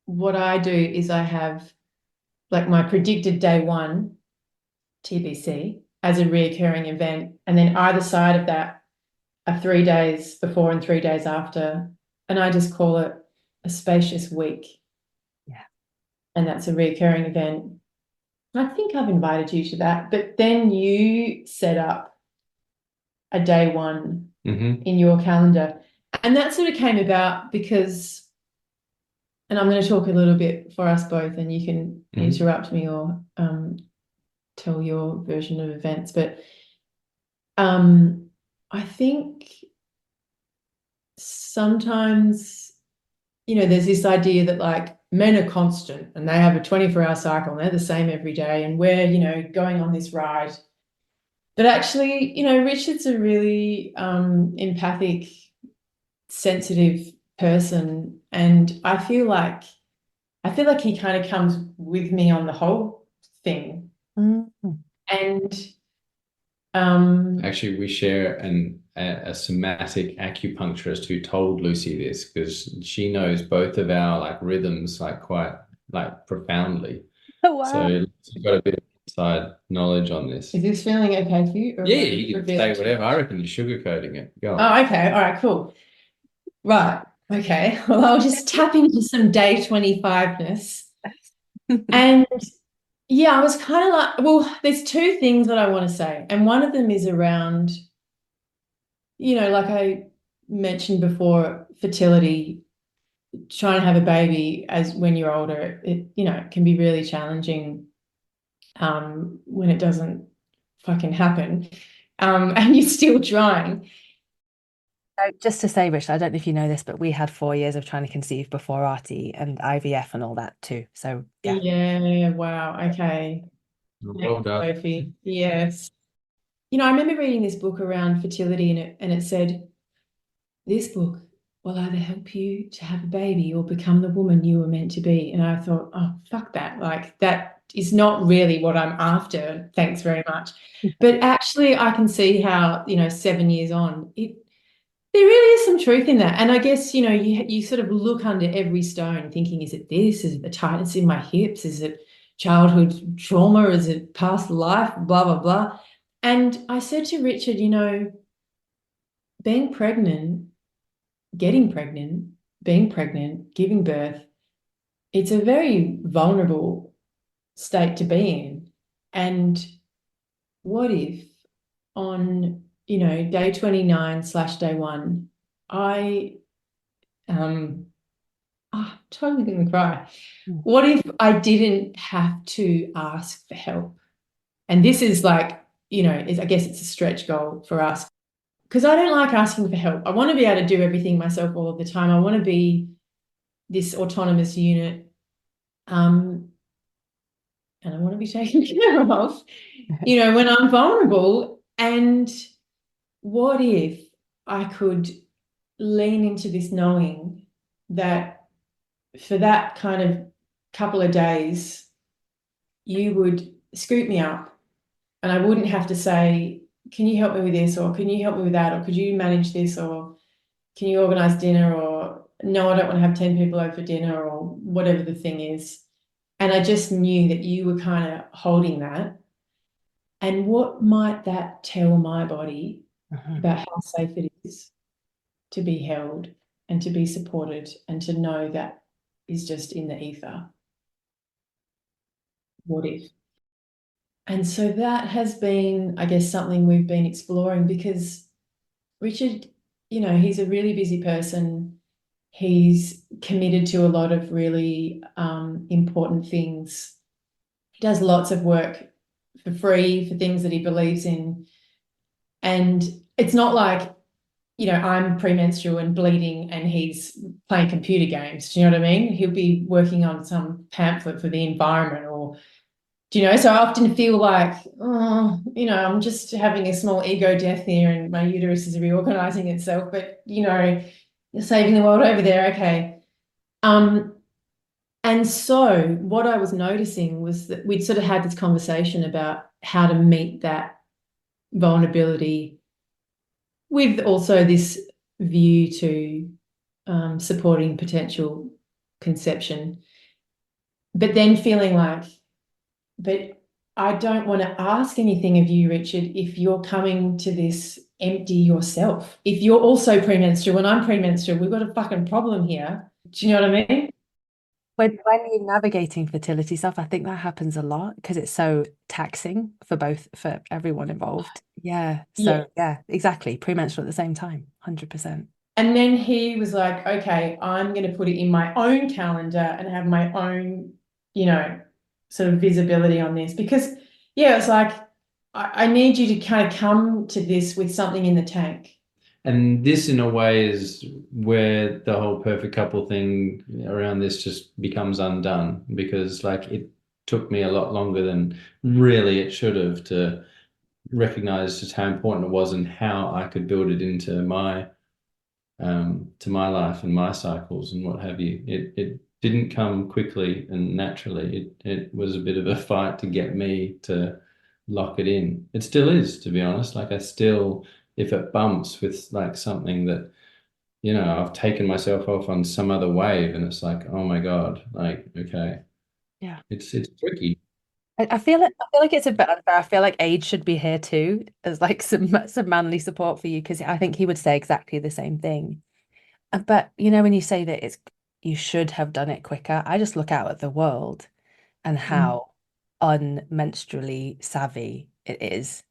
what I do is I have like my predicted day one, TBC, as a reoccurring event, and then either side of that are 3 days before and 3 days after, and I just call it a spacious week. Yeah. And that's a reoccurring event. I think I've invited you to that, but then you set up a day one in your calendar. And that sort of came about because, and I'm going to talk a little bit for us both, and you can interrupt me or tell your version of events, but I think sometimes, there's this idea that like men are constant and they have a 24-hour cycle and they're the same every day, and we're, going on this ride. But actually, Richard's a really empathic, sensitive person, and I feel like he kind of comes with me on the whole thing. And Actually, we share a somatic acupuncturist who told Lucy this, because she knows both of our like rhythms like quite like profoundly. Oh, wow. So she's got a bit of inside knowledge on this. is this feeling okay for you? Yeah, you can say whatever. I reckon you're sugarcoating it. Go on. Oh, okay. All right, cool. Right. Okay. Well, I'll just tap into some day 25-ness. And yeah, I was kind of like, well, there's two things that I want to say. And one of them is around, like I mentioned before, fertility, trying to have a baby as when you're older, it can be really challenging when it doesn't fucking happen, and you're still trying. Just to say, Rich, I don't know if you know this, but we had 4 years of trying to conceive before Artie and IVF and all that too. So yeah. Yeah, wow. Okay. Well done. Sophie. Yes. I remember reading this book around fertility, and it said, this book will either help you to have a baby or become the woman you were meant to be. And I thought, oh, fuck that. Like, that is not really what I'm after. Thanks very much. But actually, I can see how, 7 years on, there really is some truth in that. And I guess, you sort of look under every stone thinking, is it this? Is it the tightness in my hips? Is it childhood trauma? Is it past life? Blah, blah, blah. And I said to Richard, being pregnant, getting pregnant, being pregnant, giving birth, it's a very vulnerable state to be in. And what if on, day 29/day 1, I totally gonna cry. What if I didn't have to ask for help? And this is like, I guess it's a stretch goal for us, because I don't like asking for help. I want to be able to do everything myself all of the time. I want to be this autonomous unit, and I want to be taken care of, when I'm vulnerable. And what if I could lean into this knowing that for that kind of couple of days, you would scoop me up and I wouldn't have to say, can you help me with this? Or can you help me with that? Or could you manage this? Or can you organize dinner? Or no, I don't want to have 10 people over for dinner, or whatever the thing is. And I just knew that you were kind of holding that. And what might that tell my body about how safe it is to be held and to be supported and to know that is just in the ether? What if? And so that has been, I guess, something we've been exploring, because Richard, he's a really busy person. He's committed to a lot of really important things. He does lots of work for free for things that he believes in. And it's not like, I'm premenstrual and bleeding and he's playing computer games. Do you know what I mean? He'll be working on some pamphlet for the environment, or, so I often feel like, oh, I'm just having a small ego death here and my uterus is reorganizing itself, but, you're saving the world over there. Okay. And so what I was noticing was that we'd sort of had this conversation about how to meet that vulnerability with also this view to supporting potential conception, but then feeling like, but I don't want to ask anything of you, Richard, if you're coming to this empty yourself. If you're also premenstrual and I'm premenstrual, we've got a fucking problem here. Do you know what I mean? When you're navigating fertility stuff, I think that happens a lot because it's so taxing for everyone involved. Yeah. So yeah, exactly. Premenstrual at the same time, 100%. And then he was like, okay, I'm going to put it in my own calendar and have my own, sort of visibility on this, because, yeah, it's like I need you to kind of come to this with something in the tank. And this, in a way, is where the whole perfect couple thing around this just becomes undone, because like it took me a lot longer than really it should have to recognize just how important it was and how I could build it into my to my life and my cycles and what have you. It didn't come quickly and naturally. It was a bit of a fight to get me to lock it in. It still is, to be honest. Like I still, if it bumps with like something that, I've taken myself off on some other wave and it's like, oh my God, like, okay. Yeah. It's tricky. I feel like it's a bit unfair. I feel like age should be here too, as like some manly support for you, because I think he would say exactly the same thing. But when you say that you should have done it quicker, I just look out at the world and Mm. how unmenstrually savvy it is.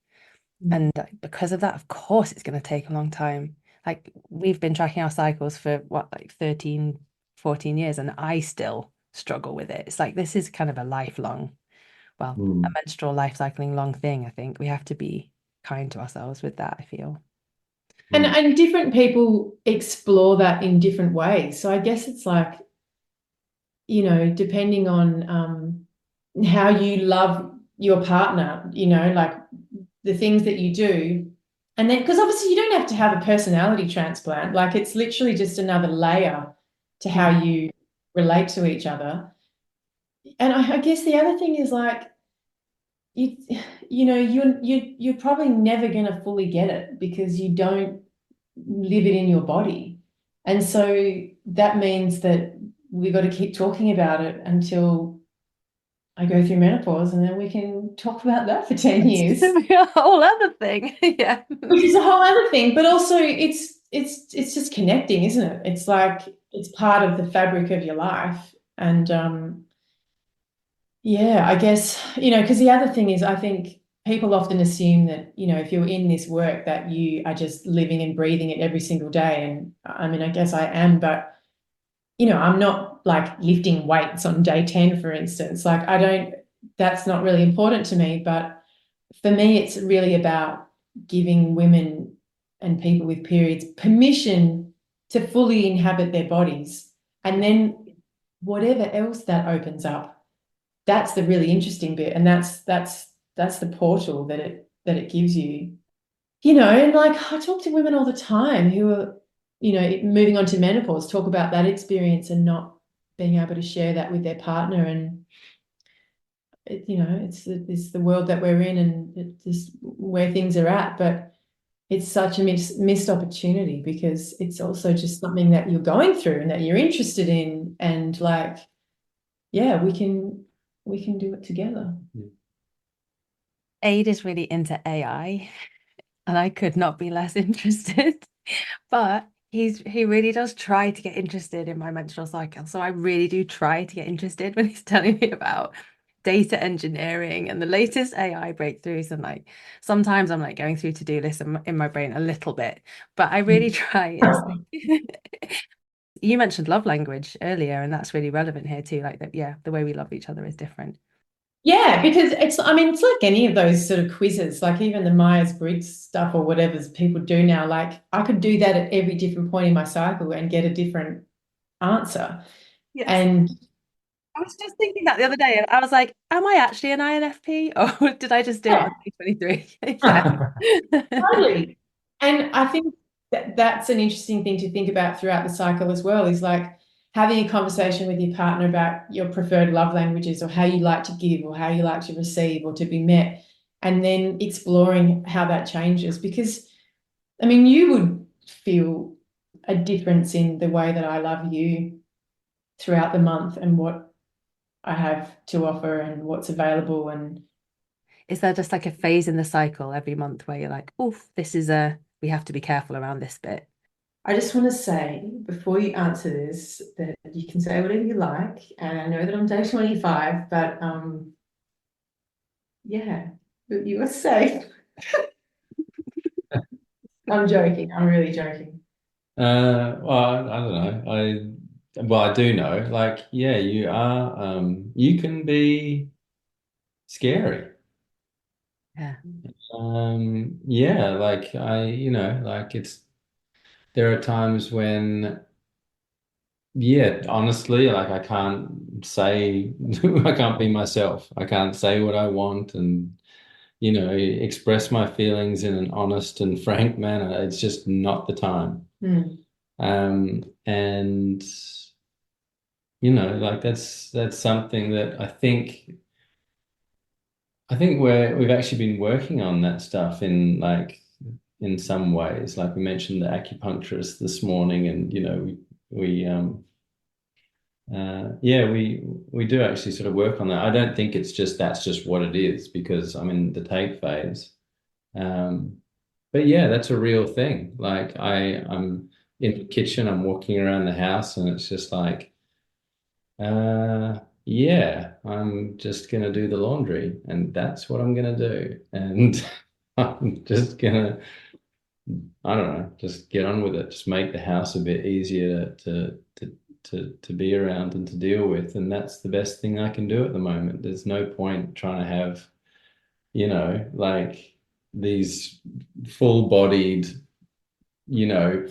Mm. And because of that, of course, it's going to take a long time. Like we've been tracking our cycles for what, like 13, 14 years, and I still struggle with it. It's like this is kind of a lifelong, well, a Mm. menstrual life cycling long thing. I think we have to be kind to ourselves with that, I feel. Mm. And different people explore that in different ways. So I guess it's like, depending on how you love your partner, like the things that you do. And then, because obviously you don't have to have a personality transplant, like it's literally just another layer to how Mm. you relate to each other. And I guess the other thing is like, you, you're probably never going to fully get it because you don't live it in your body. And so that means that we've got to keep talking about it until I go through menopause, and then we can talk about that for 10 years, A whole other thing. Yeah. which is a whole other thing. But also it's just connecting, isn't it? It's like it's part of the fabric of your life. And yeah, I guess, because the other thing is I think people often assume that, if you're in this work that you are just living and breathing it every single day. And I mean, I guess I am, but I'm not like lifting weights on day 10, for instance. Like that's not really important to me. But for me, it's really about giving women and people with periods permission to fully inhabit their bodies. And then whatever else that opens up, that's the really interesting bit. And that's the portal that it gives you. And like I talk to women all the time who are, moving on to menopause, talk about that experience and not being able to share that with their partner. And it's the world that we're in, and it's just where things are at. But it's such a missed opportunity because it's also just something that you're going through and that you're interested in. And like, yeah, we can do it together. Aid is really into AI, and I could not be less interested. But he really does try to get interested in my menstrual cycle. So I really do try to get interested when he's telling me about data engineering and the latest AI breakthroughs. And like sometimes I'm like going through to-do lists in my brain a little bit, but I really try. It's you mentioned love language earlier, and that's really relevant here too. Like that, yeah, the way we love each other is different. Yeah, because I mean, it's like any of those sort of quizzes, like even the Myers-Briggs stuff or whatever people do now. Like I could do that at every different point in my cycle and get a different answer. Yes. And I was just thinking that the other day, and I was like, am I actually an INFP or did I just do it yeah, on day 23? Yeah. totally. And I think that's an interesting thing to think about throughout the cycle as well, is like having a conversation with your partner about your preferred love languages or how you like to give or how you like to receive or to be met, and then exploring how that changes. Because, I mean, you would feel a difference in the way that I love you throughout the month and what I have to offer and what's available. And Is there just like a phase in the cycle every month where you're like, oof, we have to be careful around this bit? I just want to say, before you answer this, that you can say whatever you like. And I know that I'm day 25, but yeah, you are safe. I'm joking. I'm really joking. Well, I don't know. I do know. Like, yeah, you are. You can be scary. Yeah. Yeah, like like there are times when, yeah, honestly, like I can't say, I can't be myself. I can't say what I want and, express my feelings in an honest and frank manner. It's just not the time. And, like that's something that I think we've actually been working on that stuff in some ways. Like we mentioned the acupuncturist this morning, and yeah, we do actually sort of work on that. I don't think that's just what it is, because I'm in the take phase. Um, but yeah, that's a real thing. Like I'm in the kitchen, I'm walking around the house, and it's just like, yeah, I'm just gonna do the laundry, and that's what I'm gonna do, and I'm just gonna, I don't know, just get on with it. Just make the house a bit easier to be around and to deal with. And that's the best thing I can do at the moment. There's no point trying to have, like these full-bodied,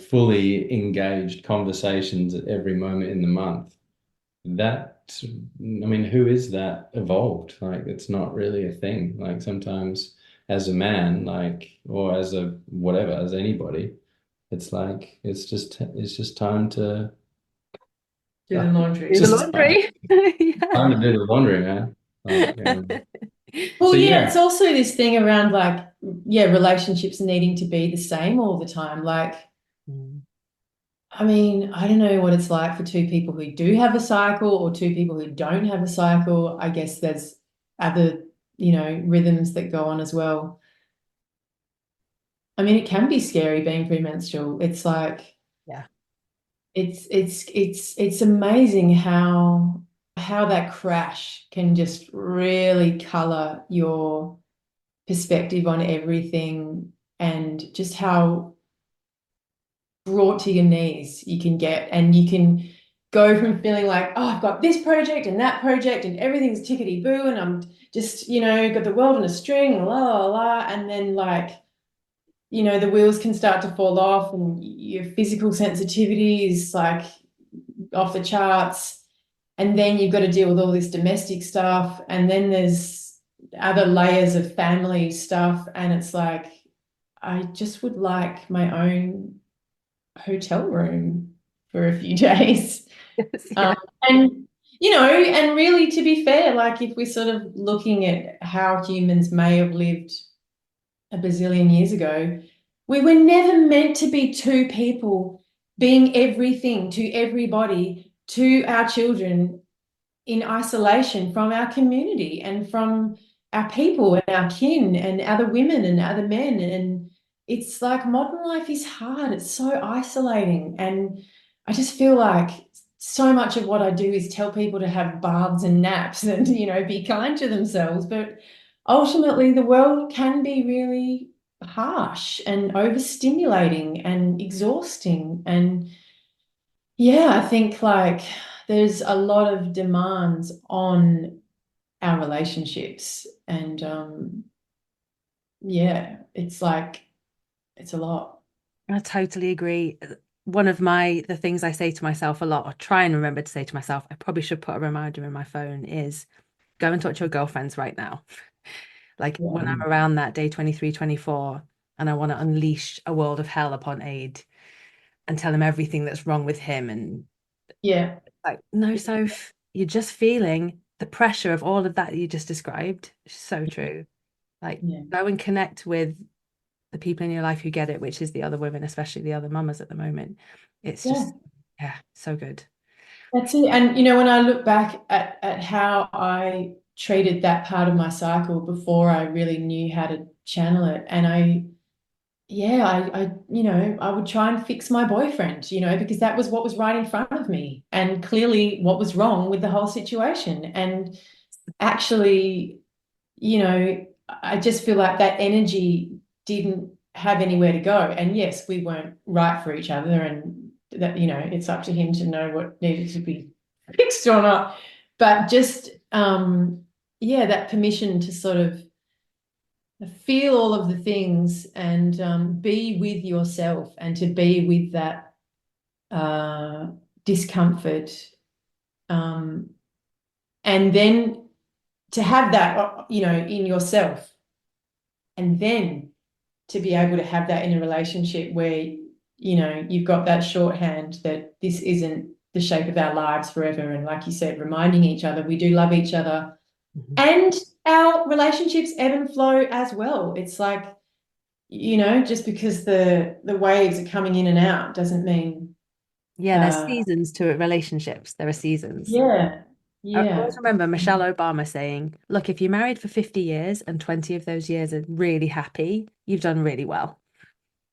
fully engaged conversations at every moment in the month. I mean, who is that evolved? Like, it's not really a thing. Like sometimes as a man, like, or as a whatever, as anybody, it's like it's just time to Do the laundry. Do the just laundry. time to do the laundry, man. Like, Well, so yeah, yeah, it's also this thing around like, yeah, relationships needing to be the same all the time. Like, Mm. I mean, I don't know what it's like for two people who do have a cycle or two people who don't have a cycle. I guess there's other, rhythms that go on as well. I mean, it can be scary being premenstrual. It's like, Yeah. it's amazing how that crash can just really color your perspective on everything, and just how brought to your knees you can get, and you can go from feeling like, oh, I've got this project and that project and everything's tickety boo and I'm just, got the world in a string, la la la, and then like, the wheels can start to fall off and your physical sensitivity is like off the charts, and then you've got to deal with all this domestic stuff, and then there's other layers of family stuff, and it's like, I just would like my own hotel room for a few days. Yes, yeah. And and really, to be fair, like if we're sort of looking at how humans may have lived a bazillion years ago, we were never meant to be two people being everything to everybody, to our children, in isolation from our community and from our people and our kin and other women and other men. And it's like modern life is hard. It's so isolating. And I just feel like so much of what I do is tell people to have baths and naps and, be kind to themselves. But ultimately, the world can be really harsh and overstimulating and exhausting. And yeah, I think like there's a lot of demands on our relationships, and yeah, it's like it's a lot. I totally agree. One of the things I say to myself a lot, or try and remember to say to myself, I probably should put a reminder in my phone, is go and talk to your girlfriends right now. Like Yeah. when I'm around that day 23, 24, and I want to unleash a world of hell upon Aid and tell him everything that's wrong with him. And Yeah. like, no, Soph, you're just feeling the pressure of all of that you just described. It's so true. Like, Yeah. go and connect with the people in your life who get it, which is the other women, especially the other mamas at the moment. It's Yeah. just, yeah, so good. That's it. And when I look back at how I treated that part of my cycle before I really knew how to channel it, and I would try and fix my boyfriend, because that was what was right in front of me, and clearly what was wrong with the whole situation. And actually, I just feel like that energy didn't have anywhere to go. And yes, we weren't right for each other, and that, it's up to him to know what needed to be fixed or not. But just, yeah, that permission to sort of feel all of the things and be with yourself, and to be with that discomfort, and then to have that, in yourself, and then to be able to have that in a relationship where, you've got that shorthand that this isn't the shape of our lives forever. And like you said, reminding each other we do love each other, and our relationships ebb and flow as well. It's like, just because the waves are coming in and out doesn't mean. Yeah, there's seasons to relationships. There are seasons. Yeah. I always Yeah. remember Michelle Obama saying, look, if you're married for 50 years and 20 of those years are really happy, you've done really well.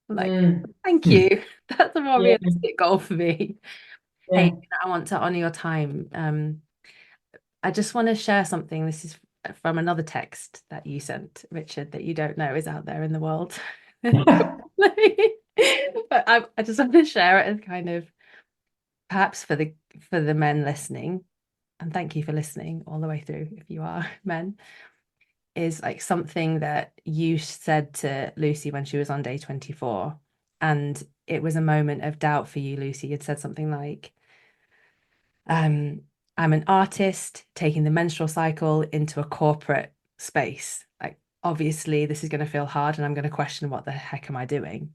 Like, thank you. That's a more Yeah. realistic goal for me. Yeah. Hey, I want to honor your time. I just want to share something. This is from another text that you sent, Richard, that you don't know is out there in the world. But I just want to share it as kind of perhaps for the men listening, and thank you for listening all the way through if you are men, is like something that you said to Lucy when she was on day 24. And it was a moment of doubt for you, Lucy. You'd said something like, I'm an artist taking the menstrual cycle into a corporate space. Like, obviously, this is going to feel hard, and I'm going to question what the heck am I doing?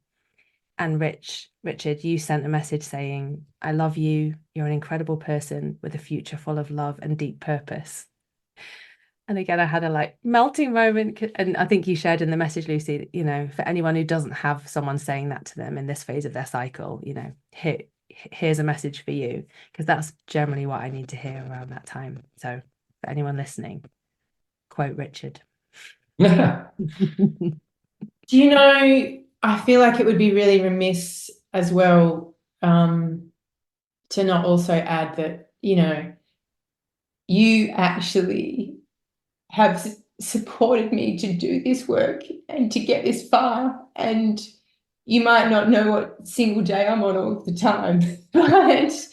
And Richard, you sent a message saying, I love you. You're an incredible person with a future full of love and deep purpose. And again, I had a like melting moment. And I think you shared in the message, Lucy, for anyone who doesn't have someone saying that to them in this phase of their cycle, here's a message for you, because that's generally what I need to hear around that time. So for anyone listening, quote Richard. Do I feel like it would be really remiss as well, to not also add that, you actually have supported me to do this work and to get this far. And you might not know what single day I'm on all the time, but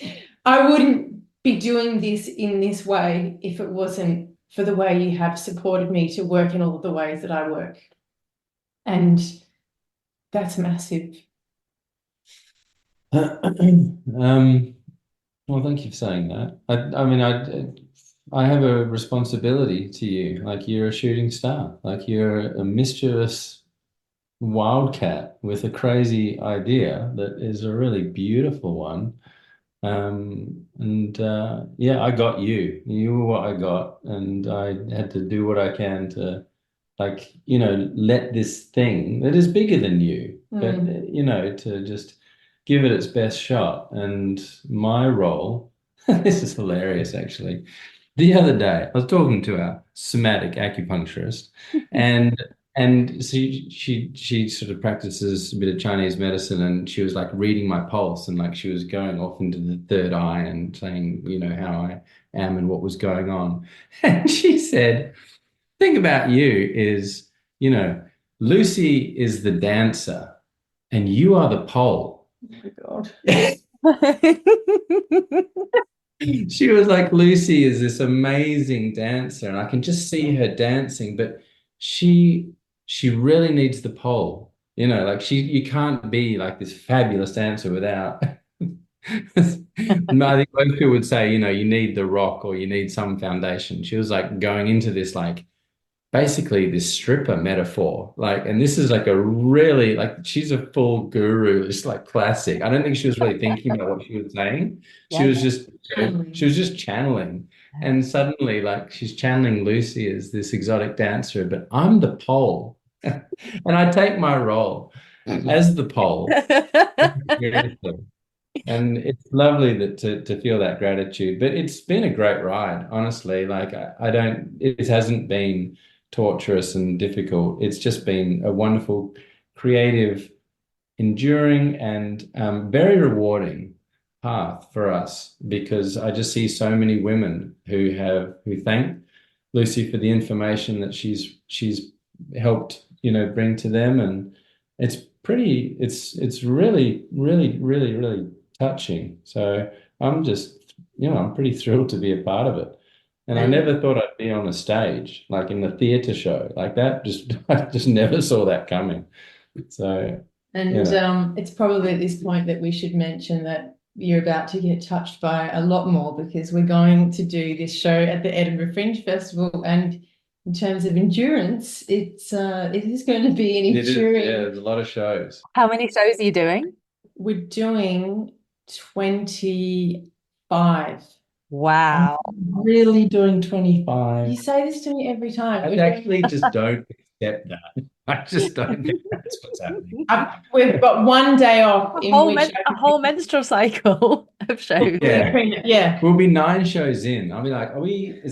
I wouldn't be doing this in this way if it wasn't for the way you have supported me to work in all of the ways that I work. And that's massive. Well, thank you for saying that. I mean, I have a responsibility to you. Like, you're a shooting star. Like, you're a mischievous wildcat with a crazy idea that is a really beautiful one. Yeah, I got you. You were what I got, and I had to do what I can to, like, let this thing that is bigger than you, but to just give it its best shot. And my role, this is hilarious, actually. The other day, I was talking to our somatic acupuncturist, and she sort of practices a bit of Chinese medicine, and she was like reading my pulse, and like she was going off into the third eye and saying, how I am and what was going on. And she said, thing about you is, Lucy is the dancer and you are the pole. Oh my God. She was like, Lucy is this amazing dancer, and I can just see her dancing, but she really needs the pole. Like, you can't be like this fabulous dancer without. I think most people would say, you need the rock or you need some foundation. She was like going into this, like, basically this stripper metaphor. Like, and this is like a really, like, she's a full guru. It's like classic. I don't think she was really thinking about what she was saying. She was just channeling. And suddenly, like, she's channeling Lucy as this exotic dancer, but I'm the pole. And I take my role as the pole. And it's lovely to feel that gratitude. But it's been a great ride, honestly. Like, it hasn't been torturous and difficult. It's just been a wonderful, creative, enduring, and very rewarding path for us, because I just see so many women who thank Lucy for the information that she's helped, bring to them. And it's really, really, really, really touching. So I'm just, I'm pretty thrilled to be a part of it. And I never thought I'd be on a stage, like in the theatre show, like that. I just never saw that coming. So, it's probably at this point that we should mention that you're about to get touched by a lot more, because we're going to do this show at the Edinburgh Fringe Festival, and in terms of endurance, it is going to be an enduring. there's a lot of shows. How many shows are you doing? We're doing 25. Wow. I'm really doing 25. You say this to me every time. I actually just don't accept that. I just don't think that's what's happening. We've got one day off a whole menstrual cycle of shows. Yeah. We'll be 9 shows in. I'll be like, are we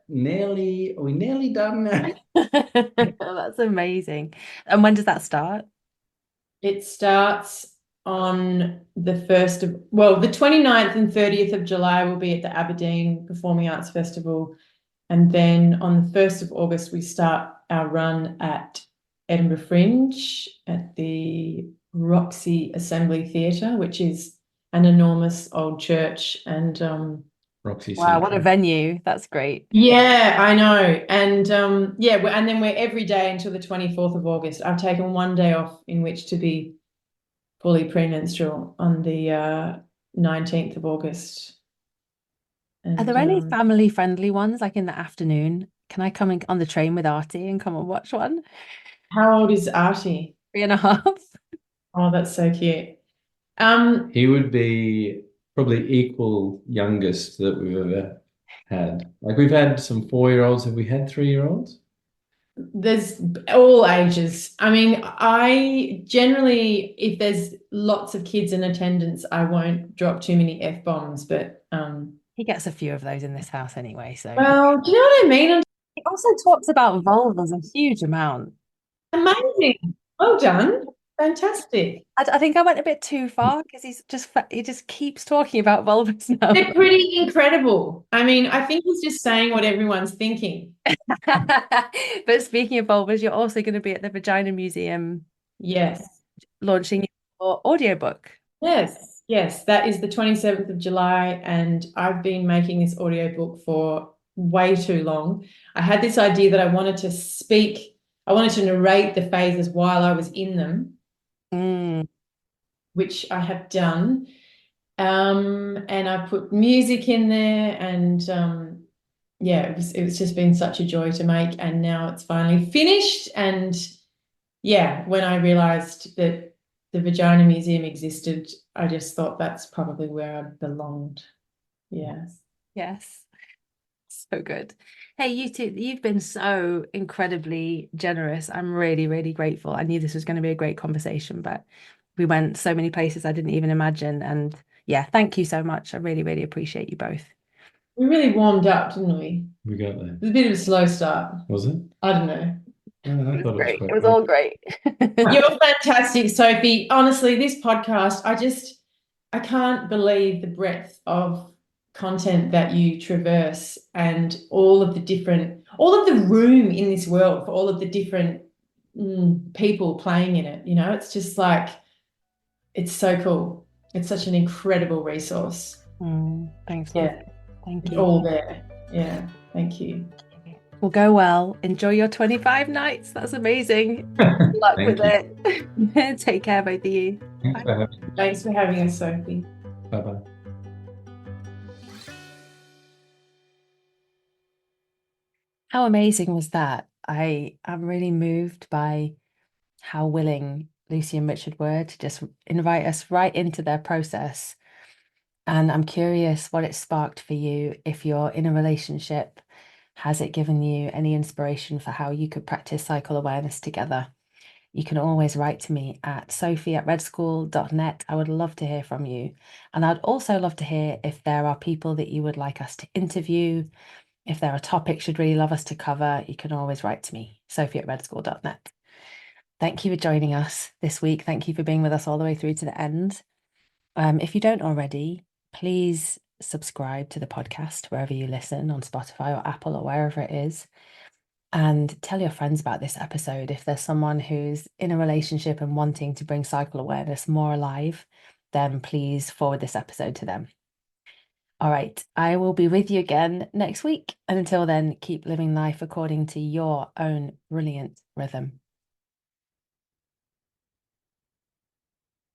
nearly done now? That's amazing. And when does that start? It starts on the 29th and 30th of July will be at the Aberdeen Performing Arts Festival. And then on the 1st of August, we start our run at Edinburgh Fringe at the Roxy Assembly Theatre, which is an enormous old church. And Roxy wow, Central. what a venue. That's great. Yeah, I know. And and then we're every day until the 24th of August. I've taken one day off in which to be fully premenstrual on the 19th of August. Are there any family-friendly ones, like in the afternoon? Can I come on the train with Artie and come and watch one? How old is Artie? 3.5. Oh, that's so cute. He would be probably equal youngest that we've ever had. Like, we've had some 4-year-olds. Have we had 3-year-olds? There's all ages. I mean, I generally, if there's lots of kids in attendance, I won't drop too many F-bombs, but he gets a few of those in this house anyway, so. Well, do you know what I mean? He also talks about vulvas a huge amount. Amazing. Well done. Fantastic. I think I went a bit too far, because he just keeps talking about vulvas now. They're pretty incredible. I mean, I think he's just saying what everyone's thinking. But speaking of vulvas, you're also going to be at the Vagina Museum. Yes. Launching your audiobook. Yes, that is the 27th of July, and I've been making this audiobook for way too long. I had this idea that I wanted to narrate the phases while I was in them, which I have done. And I put music in there, and it was just been such a joy to make, and now it's finally finished. And when I realized that the Vagina Museum existed, I just thought that's probably where I belonged. Yes. So good. Hey, you two, you've been so incredibly generous. I'm really, really grateful. I knew this was going to be a great conversation, but we went so many places I didn't even imagine. And thank you so much. I really, really appreciate you both. We really warmed up, didn't we? We got there. It was a bit of a slow start. Was it? I don't know. I thought it was all great. You're fantastic, Sophie. Honestly, this podcast, I can't believe the breadth of content that you traverse, and all of the room in this world for all of the different people playing in it. It's just like, it's so cool. It's such an incredible resource. Thanks. Yeah. Thank It's you. all there. Yeah. Thank you. Well, go well. Enjoy your 25 nights. That's amazing. Good luck with it. Take care, both of you. Thanks for having us, Sophie. Bye-bye. How amazing was that? I am really moved by how willing Lucy and Richard were to just invite us right into their process. And I'm curious what it sparked for you. If you're in a relationship, has it given you any inspiration for how you could practice cycle awareness together? You can always write to me at sophie@redschool.net. I would love to hear from you. And I'd also love to hear if there are people that you would like us to interview. If there are topics you'd really love us to cover, you can always write to me, sophie@redschool.net. Thank you for joining us this week. Thank you for being with us all the way through to the end. If you don't already, please subscribe to the podcast wherever you listen, on Spotify or Apple or wherever it is. And tell your friends about this episode. If there's someone who's in a relationship and wanting to bring cycle awareness more alive, then please forward this episode to them. All right, I will be with you again next week. And until then, keep living life according to your own brilliant rhythm.